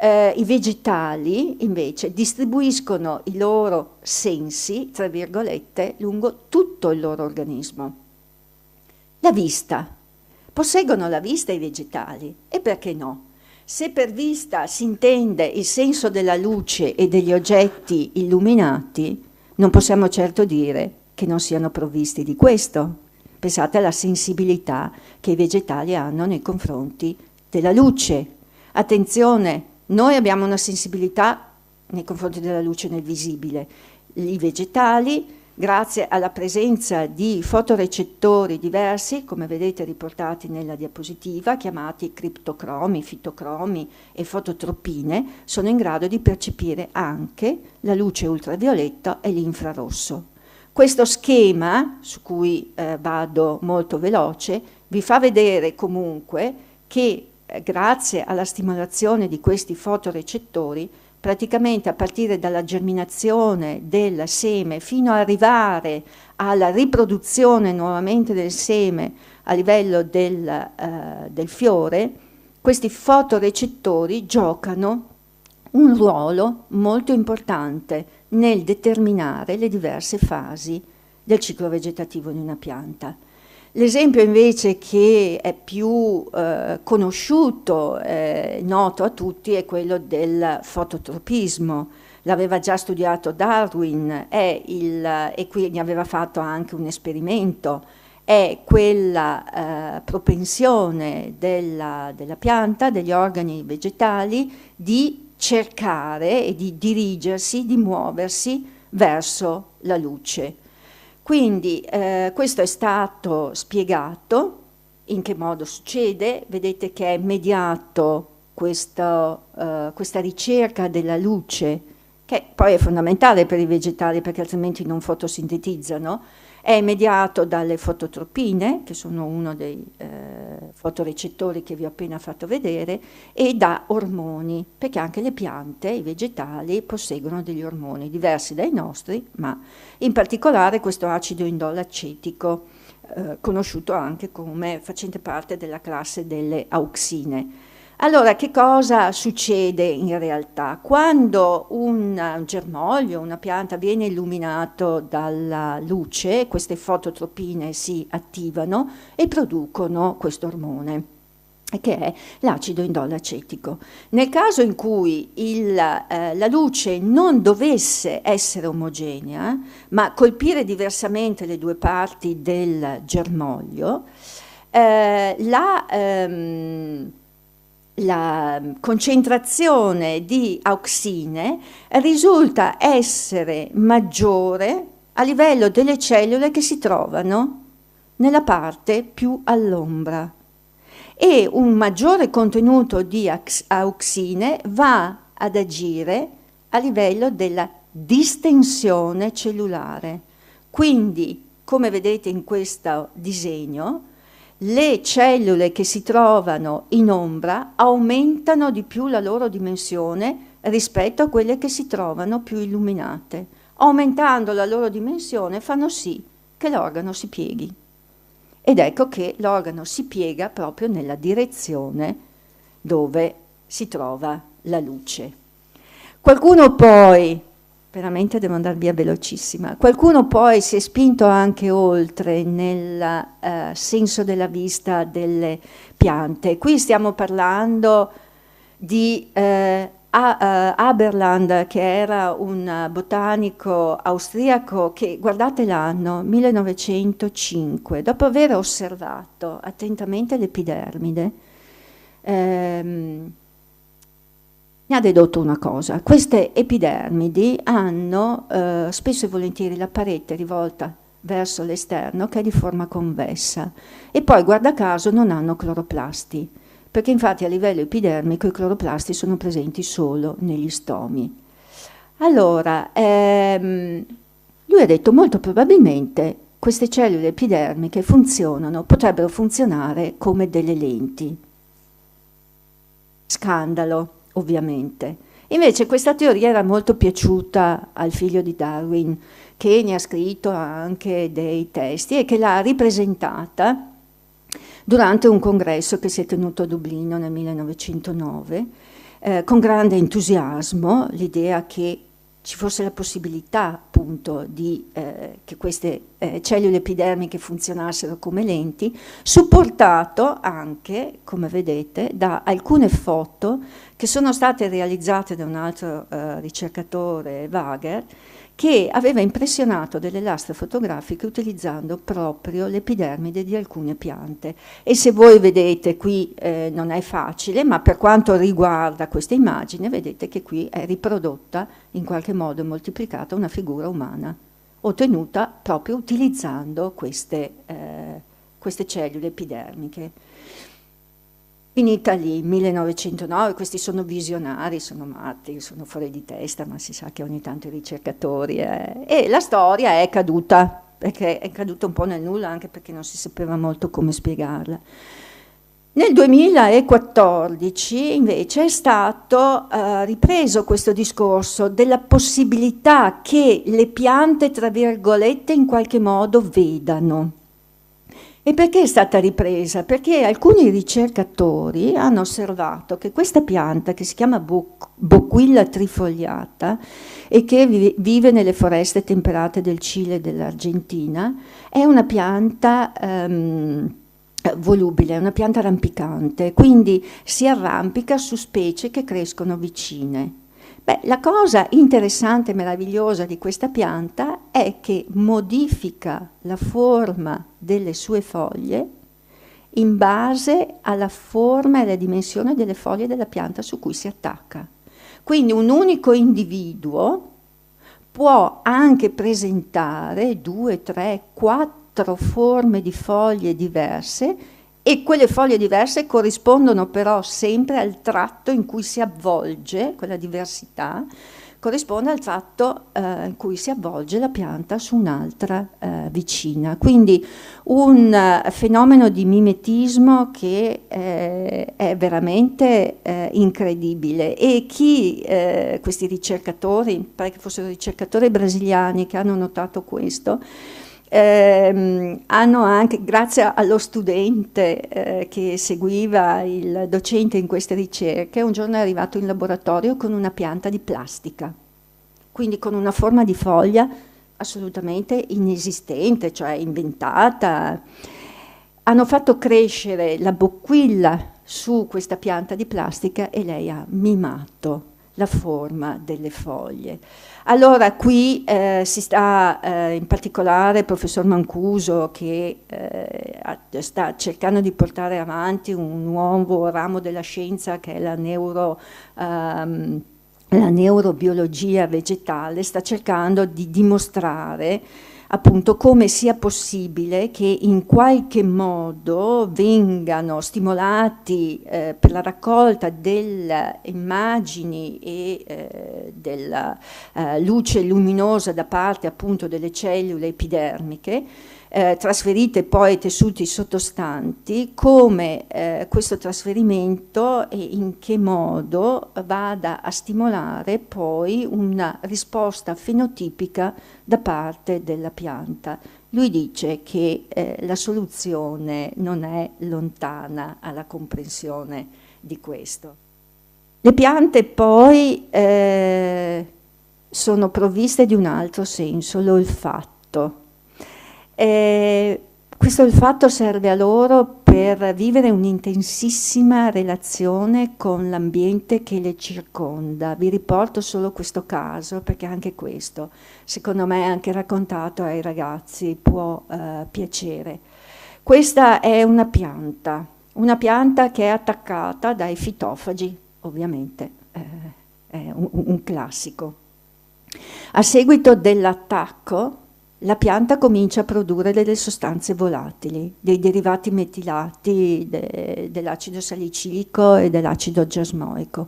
I vegetali invece distribuiscono i loro sensi, tra virgolette, lungo tutto il loro organismo. La vista. Posseggono la vista i vegetali, e perché no? Se per vista si intende il senso della luce e degli oggetti illuminati, non possiamo certo dire che non siano provvisti di questo. Pensate alla sensibilità che i vegetali hanno nei confronti della luce. Attenzione, noi abbiamo una sensibilità nei confronti della luce nel visibile. I vegetali, grazie alla presenza di fotorecettori diversi, come vedete riportati nella diapositiva, chiamati criptocromi, fitocromi e fototropine, sono in grado di percepire anche la luce ultravioletta e l'infrarosso. Questo schema, su cui vado molto veloce, vi fa vedere comunque che grazie alla stimolazione di questi fotorecettori, praticamente a partire dalla germinazione del seme fino ad arrivare alla riproduzione nuovamente del seme a livello del fiore, questi fotorecettori giocano un ruolo molto importante nel determinare le diverse fasi del ciclo vegetativo di una pianta. L'esempio invece che è più conosciuto, noto a tutti, è quello del fototropismo. L'aveva già studiato Darwin e quindi aveva fatto anche un esperimento. È quella propensione della pianta, degli organi vegetali, di cercare e di dirigersi, di muoversi verso la luce. Quindi questo è stato spiegato, in che modo succede, vedete che è mediato questa ricerca della luce, che poi è fondamentale per i vegetali perché altrimenti non fotosintetizzano, è mediato dalle fototropine, che sono uno dei fotorecettori che vi ho appena fatto vedere, e da ormoni, perché anche le piante, i vegetali, posseggono degli ormoni diversi dai nostri, ma in particolare questo acido indolo acetico, conosciuto anche come facente parte della classe delle auxine. Allora, che cosa succede in realtà? Quando un germoglio, una pianta viene illuminato dalla luce, queste fototropine si attivano e producono questo ormone, che è l'acido indolo acetico. Nel caso in cui la luce non dovesse essere omogenea, ma colpire diversamente le 2 parti del germoglio, la concentrazione di auxine risulta essere maggiore a livello delle cellule che si trovano nella parte più all'ombra, e un maggiore contenuto di auxine va ad agire a livello della distensione cellulare. Quindi, come vedete in questo disegno, le cellule che si trovano in ombra aumentano di più la loro dimensione rispetto a quelle che si trovano più illuminate. Aumentando la loro dimensione fanno sì che l'organo si pieghi. Ed ecco che l'organo si piega proprio nella direzione dove si trova la luce. Qualcuno poi, veramente devo andare via velocissima, qualcuno poi si è spinto anche oltre nel senso della vista delle piante. Qui stiamo parlando di Haberland, che era un botanico austriaco che, guardate l'anno, 1905, dopo aver osservato attentamente l'epidermide, ne ha dedotto una cosa: queste epidermidi hanno spesso e volentieri la parete rivolta verso l'esterno, che è di forma convessa, e poi guarda caso non hanno cloroplasti, perché infatti a livello epidermico i cloroplasti sono presenti solo negli stomi. Allora, lui ha detto molto probabilmente queste cellule epidermiche potrebbero funzionare come delle lenti. Scandalo, ovviamente. Invece questa teoria era molto piaciuta al figlio di Darwin, che ne ha scritto anche dei testi e che l'ha ripresentata durante un congresso che si è tenuto a Dublino nel 1909, con grande entusiasmo, l'idea che ci fosse la possibilità appunto di che queste cellule epidermiche funzionassero come lenti, supportato anche, come vedete, da alcune foto che sono state realizzate da un altro ricercatore, Wager, che aveva impressionato delle lastre fotografiche utilizzando proprio l'epidermide di alcune piante. E se voi vedete qui, non è facile, ma per quanto riguarda questa immagine, vedete che qui è riprodotta in qualche modo moltiplicata una figura umana, ottenuta proprio utilizzando queste cellule epidermiche. Finita lì, 1909, questi sono visionari, sono matti, sono fuori di testa, ma si sa che ogni tanto i ricercatori... E la storia è caduta, perché è caduta un po' nel nulla, anche perché non si sapeva molto come spiegarla. Nel 2014 invece è stato ripreso questo discorso della possibilità che le piante, tra virgolette, in qualche modo vedano. E perché è stata ripresa? Perché alcuni ricercatori hanno osservato che questa pianta, che si chiama Bocquilla trifogliata e che vive nelle foreste temperate del Cile e dell'Argentina, è una pianta volubile, è una pianta rampicante, quindi si arrampica su specie che crescono vicine. Beh, la cosa interessante e meravigliosa di questa pianta è che modifica la forma delle sue foglie in base alla forma e alla dimensione delle foglie della pianta su cui si attacca. Quindi un unico individuo può anche presentare 2, 3, 4 forme di foglie diverse, e quelle foglie diverse corrispondono però sempre al tratto in cui si avvolge, quella diversità corrisponde al tratto in cui si avvolge la pianta su un'altra vicina. Quindi un fenomeno di mimetismo che è veramente incredibile, e questi ricercatori, pare che fossero ricercatori brasiliani che hanno notato questo, hanno anche, grazie allo studente che seguiva il docente in queste ricerche, un giorno è arrivato in laboratorio con una pianta di plastica, quindi con una forma di foglia assolutamente inesistente, cioè inventata. Hanno fatto crescere la bocquilla su questa pianta di plastica e lei ha mimato la forma delle foglie. Allora qui si sta, in particolare il professor Mancuso, che sta cercando di portare avanti un nuovo ramo della scienza che è la neurobiologia vegetale, sta cercando di dimostrare appunto come sia possibile che in qualche modo vengano stimolati per la raccolta delle immagini e della luce luminosa da parte appunto delle cellule epidermiche, trasferite poi ai tessuti sottostanti, come questo trasferimento e in che modo vada a stimolare poi una risposta fenotipica da parte della pianta. Lui dice che la soluzione non è lontana alla comprensione di questo. Le piante poi sono provviste di un altro senso, l'olfatto. Questo olfatto serve a loro per vivere un'intensissima relazione con l'ambiente che le circonda. Vi riporto solo questo caso perché anche questo, secondo me, anche raccontato ai ragazzi può piacere. Questa è una pianta che è attaccata dai fitofagi, ovviamente, è un classico. A seguito dell'attacco, la pianta comincia a produrre delle sostanze volatili, dei derivati metilati dell'acido salicilico e dell'acido giasmoico.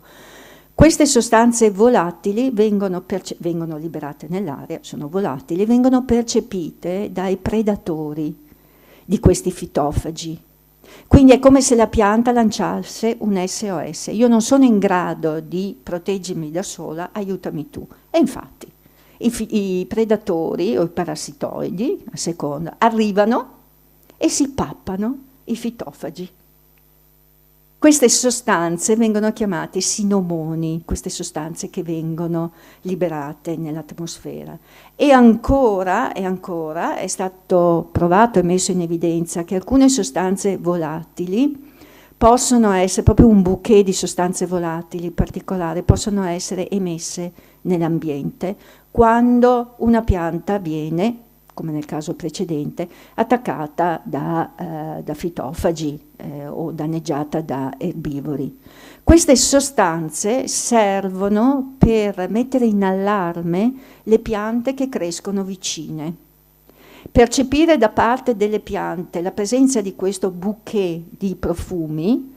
Queste sostanze volatili vengono liberate nell'aria, sono volatili, vengono percepite dai predatori di questi fitofagi. Quindi è come se la pianta lanciasse un SOS. Io non sono in grado di proteggermi da sola, aiutami tu. E infatti i predatori o i parassitoidi, a seconda, arrivano e si pappano i fitofagi. Queste sostanze vengono chiamate sinomoni, queste sostanze che vengono liberate nell'atmosfera. E ancora è stato provato e messo in evidenza che alcune sostanze volatili possono essere, proprio un bouquet di sostanze volatili particolari, possono essere emesse nell'ambiente quando una pianta viene, come nel caso precedente, attaccata da fitofagi o danneggiata da erbivori. Queste sostanze servono per mettere in allarme le piante che crescono vicine. Percepire da parte delle piante la presenza di questo bouquet di profumi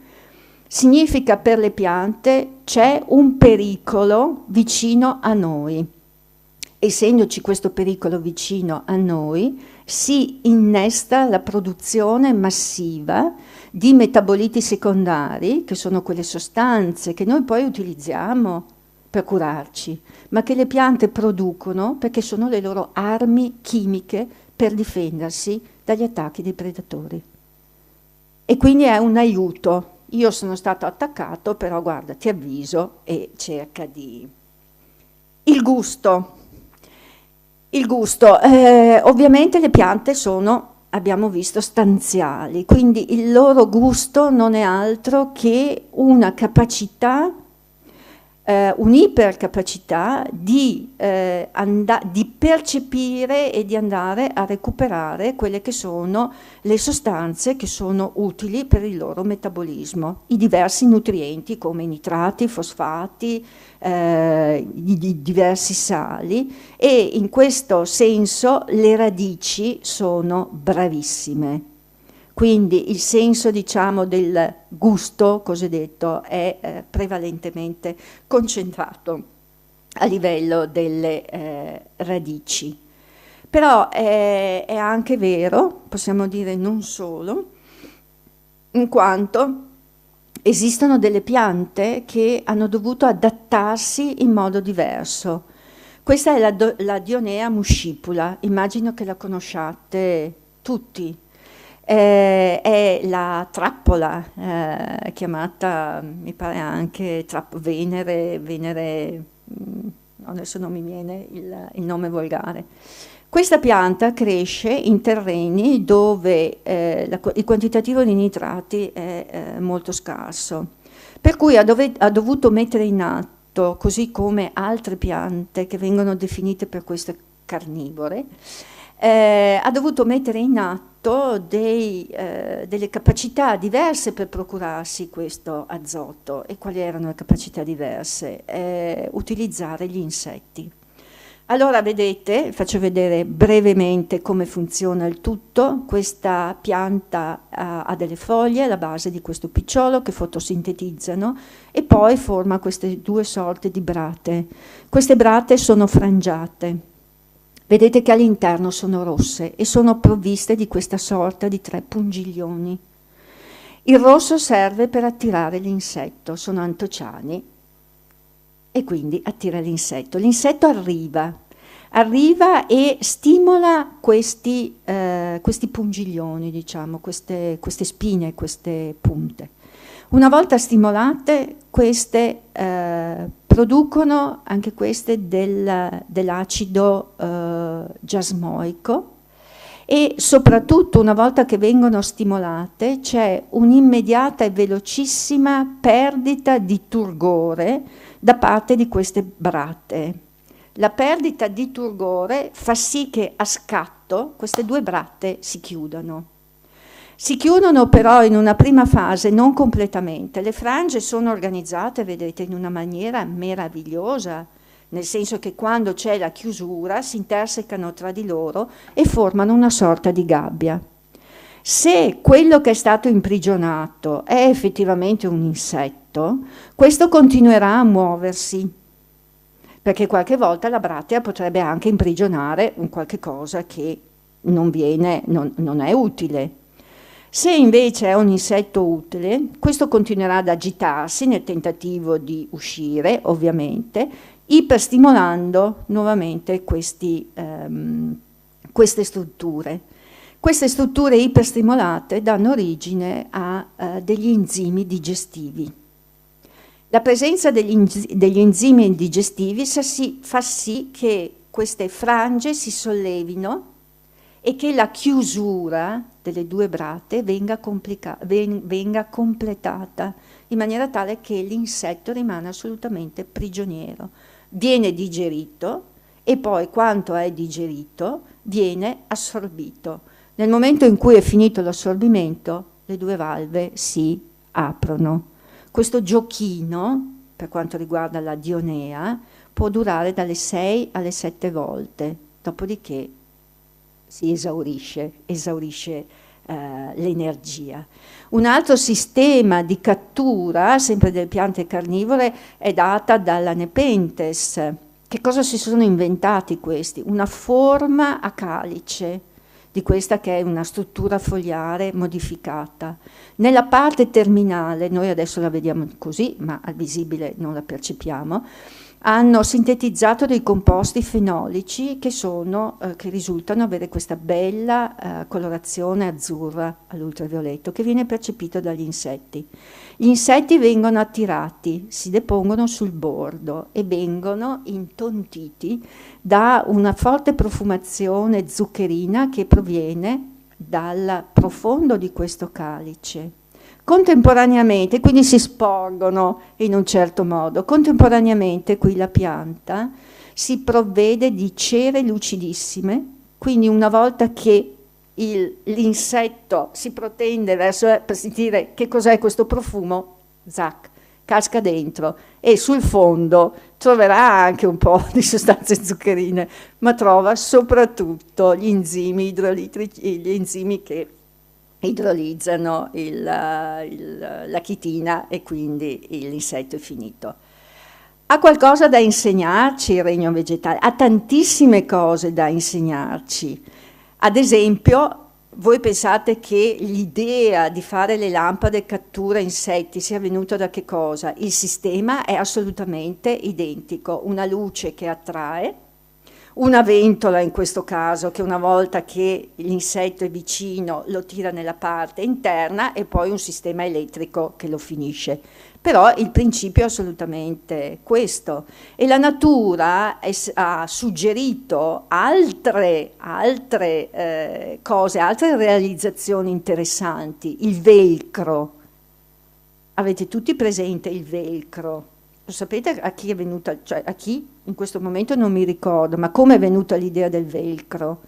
significa per le piante c'è un pericolo vicino a noi. Essendoci questo pericolo vicino a noi, si innesta la produzione massiva di metaboliti secondari, che sono quelle sostanze che noi poi utilizziamo per curarci, ma che le piante producono perché sono le loro armi chimiche per difendersi dagli attacchi dei predatori. E quindi è un aiuto. Io sono stato attaccato, però guarda, ti avviso e cerca di... Il gusto. Ovviamente le piante sono, abbiamo visto, stanziali, quindi il loro gusto non è altro che una capacità, un'ipercapacità di percepire e di andare a recuperare quelle che sono le sostanze che sono utili per il loro metabolismo, i diversi nutrienti come i nitrati, fosfati, di diversi sali, e in questo senso le radici sono bravissime. Quindi il senso, diciamo, del gusto cosiddetto è prevalentemente concentrato a livello delle radici. Però è anche vero, possiamo dire non solo, in quanto esistono delle piante che hanno dovuto adattarsi in modo diverso. Questa è la Dionea muscipula, immagino che la conosciate tutti. È la trappola, chiamata, mi pare anche Venere, adesso non mi viene il nome volgare. Questa pianta cresce in terreni dove il quantitativo di nitrati è molto scarso, per cui ha dovuto mettere in atto, così come altre piante che vengono definite per questo carnivore, ha dovuto mettere in atto delle capacità diverse per procurarsi questo azoto. E quali erano le capacità diverse? Utilizzare gli insetti. Allora vedete, faccio vedere brevemente come funziona il tutto. Questa pianta ha delle foglie alla base di questo picciolo che fotosintetizzano e poi forma queste due sorte di bracte. Queste bracte sono frangiate. Vedete che all'interno sono rosse e sono provviste di questa sorta di 3 pungiglioni. Il rosso serve per attirare l'insetto, sono antociani e quindi attira l'insetto. L'insetto arriva e stimola questi pungiglioni, diciamo, queste spine, queste punte. Una volta stimolate, queste producono anche queste dell'acido giasmoico e soprattutto una volta che vengono stimolate c'è un'immediata e velocissima perdita di turgore da parte di queste brattee. La perdita di turgore fa sì che a scatto queste due brattee si chiudano. Si chiudono però in una prima fase non completamente. Le frange sono organizzate, vedete, in una maniera meravigliosa, nel senso che quando c'è la chiusura si intersecano tra di loro e formano una sorta di gabbia. Se quello che è stato imprigionato è effettivamente un insetto, questo continuerà a muoversi, perché qualche volta la brattea potrebbe anche imprigionare un qualche cosa che non è utile. Se invece è un insetto utile, questo continuerà ad agitarsi nel tentativo di uscire, ovviamente, iperstimolando nuovamente queste strutture. Queste strutture iperstimolate danno origine a degli enzimi digestivi. La presenza degli enzimi digestivi fa sì che queste frange si sollevino e che la chiusura delle due brattee venga completata in maniera tale che l'insetto rimane assolutamente prigioniero. Viene digerito e poi quanto è digerito viene assorbito. Nel momento in cui è finito l'assorbimento, le due valve si aprono. Questo giochino, per quanto riguarda la dionea, può durare dalle 6 alle 7 volte, dopodiché si esaurisce l'energia. Un altro sistema di cattura, sempre delle piante carnivore, è data dalla Nepenthes. Che cosa si sono inventati questi? Una forma a calice di questa che è una struttura fogliare modificata. Nella parte terminale, noi adesso la vediamo così, ma al visibile non la percepiamo, hanno sintetizzato dei composti fenolici che risultano avere questa bella colorazione azzurra all'ultravioletto che viene percepito dagli insetti. Gli insetti vengono attirati, si depongono sul bordo e vengono intontiti da una forte profumazione zuccherina che proviene dal profondo di questo calice. Contemporaneamente, quindi si sporgono in un certo modo, contemporaneamente qui la pianta si provvede di cere lucidissime, quindi una volta che l'insetto si protende per sentire che cos'è questo profumo, zac, casca dentro e sul fondo troverà anche un po' di sostanze zuccherine, ma trova soprattutto gli enzimi idrolitrici, gli enzimi che idrolizzano la chitina e quindi l'insetto è finito. Ha qualcosa da insegnarci il regno vegetale, ha tantissime cose da insegnarci. Ad esempio, voi pensate che l'idea di fare le lampade cattura insetti sia venuta da che cosa? Il sistema è assolutamente identico, una luce che attrae, una ventola in questo caso che una volta che l'insetto è vicino lo tira nella parte interna e poi un sistema elettrico che lo finisce. Però il principio è assolutamente questo e la natura ha suggerito altre cose, altre realizzazioni interessanti. Il velcro, avete tutti presente il velcro? Lo sapete a chi è venuta, cioè a chi in questo momento non mi ricordo, ma come è venuta l'idea del velcro?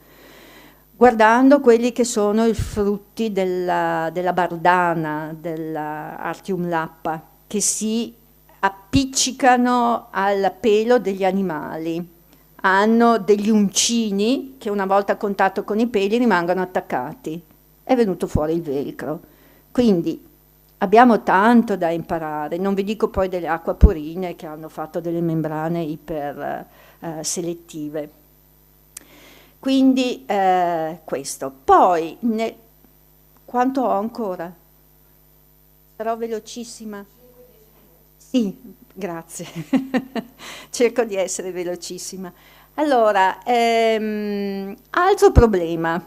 Guardando quelli che sono i frutti della bardana, dell'Artium lappa, che si appiccicano al pelo degli animali. hanno degli uncini che una volta a contatto con i peli rimangono attaccati. È venuto fuori il velcro. Quindi abbiamo tanto da imparare, non vi dico poi delle acquaporine che hanno fatto delle membrane iper selettive. Quindi questo. Poi, quanto ho ancora? Sarò velocissima? Sì, grazie. Cerco di essere velocissima. Allora, altro problema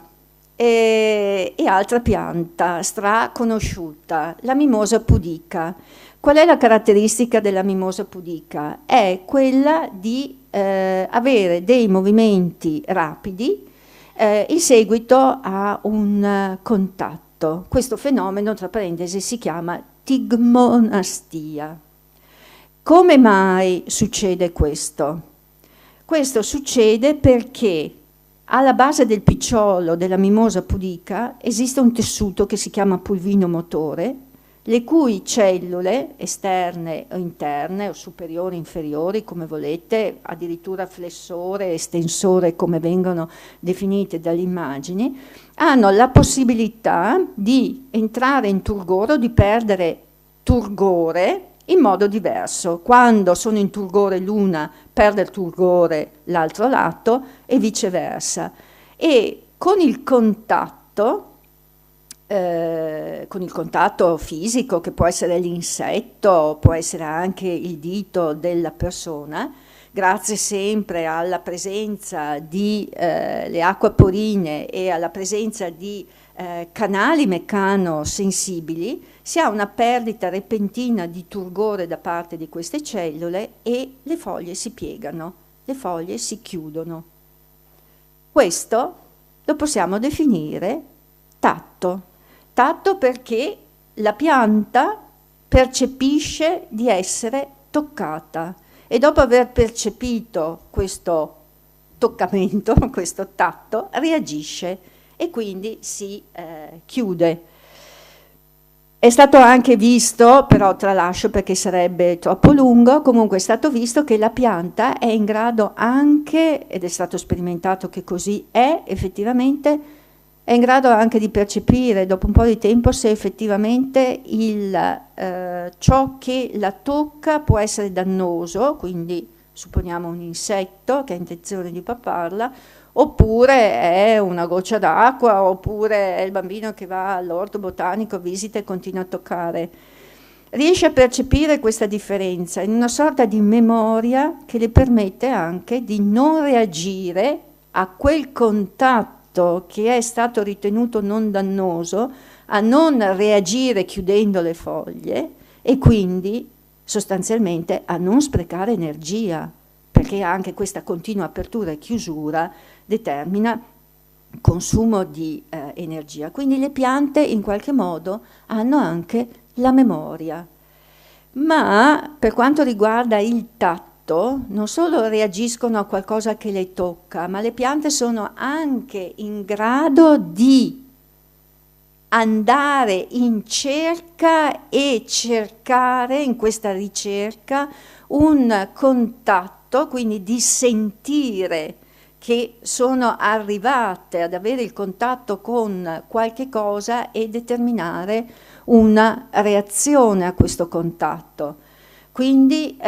e altra pianta straconosciuta, la mimosa pudica. Qual è la caratteristica della mimosa pudica? È quella di avere dei movimenti rapidi in seguito a un contatto. Questo fenomeno, tra parentesi, si chiama tigmonastia. Come mai succede questo? Questo succede perché alla base del picciolo della mimosa pudica esiste un tessuto che si chiama pulvino motore, le cui cellule esterne o interne, o superiori o inferiori, come volete, addirittura flessore, estensore, come vengono definite dalle immagini, hanno la possibilità di entrare in turgore o di perdere turgore in modo diverso. Quando sono in turgore l'una perde il turgore l'altro lato e viceversa. E con il contatto fisico, che può essere l'insetto, può essere anche il dito della persona, grazie sempre alla presenza di le acquaporine e alla presenza di canali meccanosensibili, si ha una perdita repentina di turgore da parte di queste cellule e le foglie si piegano, le foglie si chiudono. Questo lo possiamo definire tatto. Tatto perché la pianta percepisce di essere toccata e dopo aver percepito questo toccamento, questo tatto, reagisce e quindi si chiude. È stato anche visto, però tralascio perché sarebbe troppo lungo, comunque è stato visto che la pianta è in grado anche, ed è stato sperimentato che così è effettivamente, è in grado anche di percepire dopo un po' di tempo se effettivamente ciò che la tocca può essere dannoso, quindi supponiamo un insetto che ha intenzione di papparla, oppure è una goccia d'acqua, oppure è il bambino che va all'orto botanico, visita e continua a toccare. Riesce a percepire questa differenza in una sorta di memoria che le permette anche di non reagire a quel contatto che è stato ritenuto non dannoso, a non reagire chiudendo le foglie e quindi sostanzialmente a non sprecare energia, perché anche questa continua apertura e chiusura determina consumo di energia. Quindi le piante in qualche modo hanno anche la memoria. Ma per quanto riguarda il tatto, non solo reagiscono a qualcosa che le tocca, ma le piante sono anche in grado di andare in cerca e cercare in questa ricerca un contatto, quindi di sentire che sono arrivate ad avere il contatto con qualche cosa e determinare una reazione a questo contatto. Quindi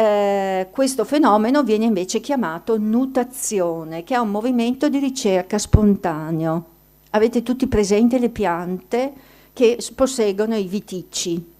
questo fenomeno viene invece chiamato nutazione, che è un movimento di ricerca spontaneo. Avete tutti presente le piante che posseggono i viticci.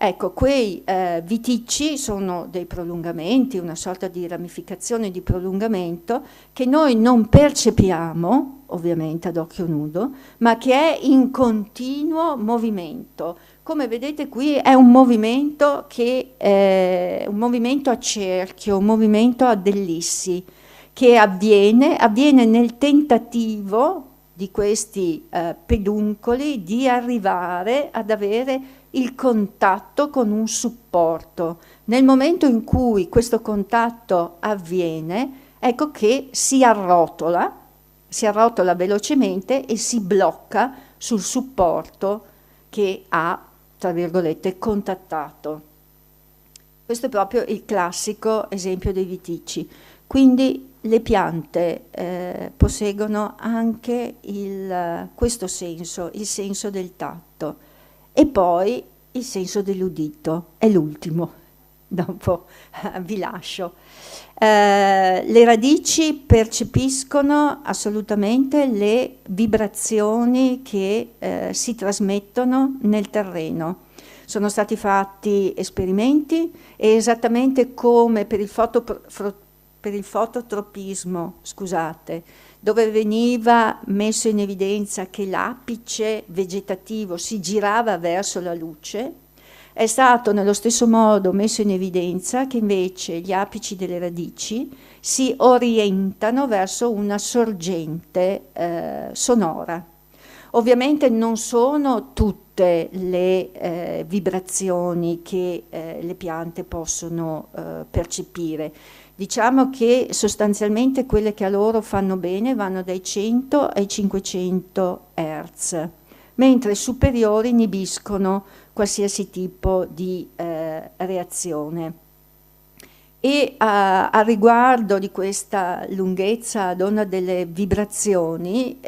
Ecco, quei viticci sono dei prolungamenti, una sorta di ramificazione di prolungamento che noi non percepiamo, ovviamente ad occhio nudo, ma che è in continuo movimento. Come vedete qui è un movimento che è un movimento a cerchio, un movimento a ellissi, che avviene nel tentativo di questi peduncoli di arrivare ad avere il contatto con un supporto. Nel momento in cui questo contatto avviene, ecco che si arrotola velocemente e si blocca sul supporto che ha, tra virgolette, contattato. Questo è proprio il classico esempio dei viticci. Quindi le piante posseggono anche questo senso, il senso del tatto, e poi il senso dell'udito, è l'ultimo, dopo vi lascio. Le radici percepiscono assolutamente le vibrazioni che si trasmettono nel terreno. Sono stati fatti esperimenti e esattamente come per il fototropismo, scusate, dove veniva messo in evidenza che l'apice vegetativo si girava verso la luce, è stato nello stesso modo messo in evidenza che invece gli apici delle radici si orientano verso una sorgente sonora. Ovviamente non sono tutte le vibrazioni che le piante possono percepire. Diciamo che sostanzialmente quelle che a loro fanno bene vanno dai 100 ai 500 Hz, mentre superiori inibiscono qualsiasi tipo di reazione. E a riguardo di questa lunghezza ad onda delle vibrazioni,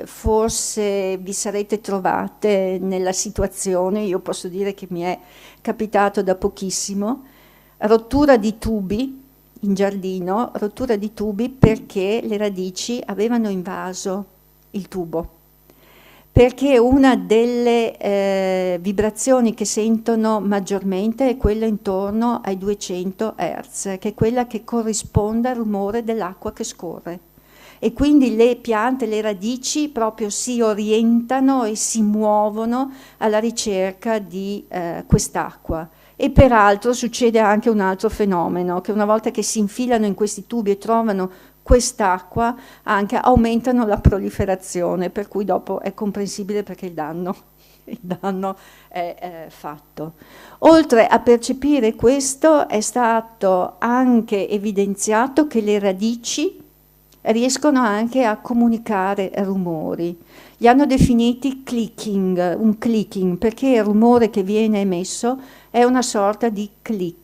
forse vi sarete trovate nella situazione, io posso dire che mi è capitato da pochissimo, rottura di tubi in giardino, rottura di tubi perché le radici avevano invaso il tubo. Perché una delle vibrazioni che sentono maggiormente è quella intorno ai 200 Hz, che è quella che corrisponde al rumore dell'acqua che scorre. E quindi le piante, le radici proprio si orientano e si muovono alla ricerca di quest'acqua. E peraltro succede anche un altro fenomeno, che una volta che si infilano in questi tubi e trovano quest'acqua, anche aumentano la proliferazione, per cui dopo è comprensibile perché il danno è fatto. Oltre a percepire questo, è stato anche evidenziato che le radici riescono anche a comunicare rumori. Li hanno definiti clicking, un clicking, perché il rumore che viene emesso è una sorta di click.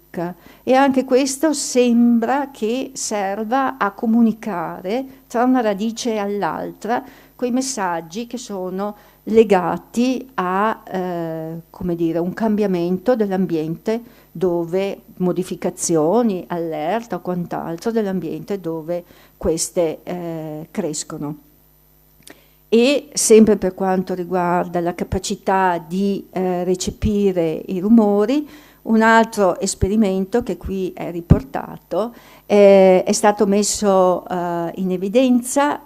E anche questo sembra che serva a comunicare tra una radice e all'altra quei messaggi che sono legati a come dire, un cambiamento dell'ambiente, dove modificazioni, allerta o quant'altro dell'ambiente dove queste crescono. E sempre per quanto riguarda la capacità di recepire i rumori, un altro esperimento che qui è riportato è stato messo in evidenza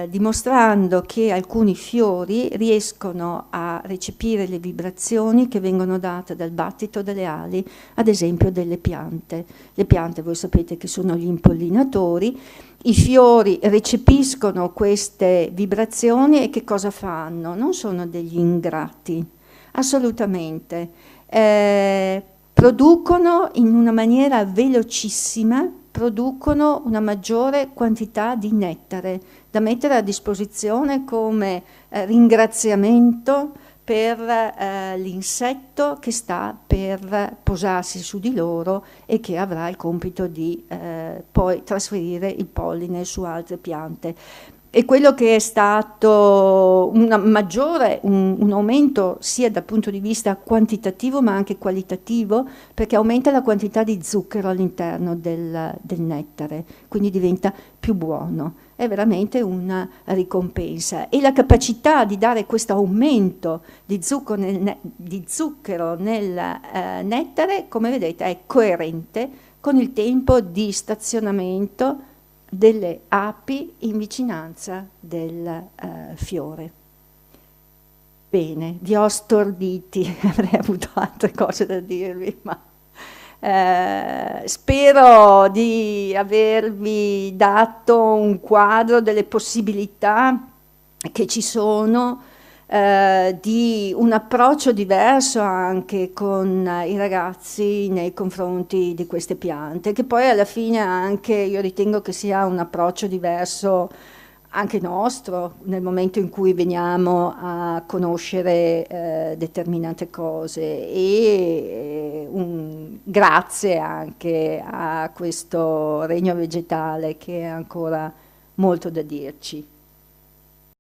dimostrando che alcuni fiori riescono a recepire le vibrazioni che vengono date dal battito delle ali, ad esempio delle piante. Le piante, voi sapete che sono gli impollinatori, i fiori recepiscono queste vibrazioni e che cosa fanno? Non sono degli ingrati, assolutamente. Producono in una maniera velocissima, producono una maggiore quantità di nettare da mettere a disposizione come ringraziamento per l'insetto che sta per posarsi su di loro e che avrà il compito di poi trasferire il polline su altre piante. E quello che è stato un aumento sia dal punto di vista quantitativo ma anche qualitativo, perché aumenta la quantità di zucchero all'interno del nettare, quindi diventa più buono. È veramente una ricompensa. E la capacità di dare questo aumento di zucchero nel nettare, come vedete, è coerente con il tempo di stazionamento delle api in vicinanza del fiore. Bene, vi ho storditi, avrei avuto altre cose da dirvi, ma spero di avervi dato un quadro delle possibilità che ci sono, di un approccio diverso anche con i ragazzi nei confronti di queste piante, che poi alla fine anche io ritengo che sia un approccio diverso anche nostro, nel momento in cui veniamo a conoscere determinate cose e grazie anche a questo regno vegetale che ha ancora molto da dirci.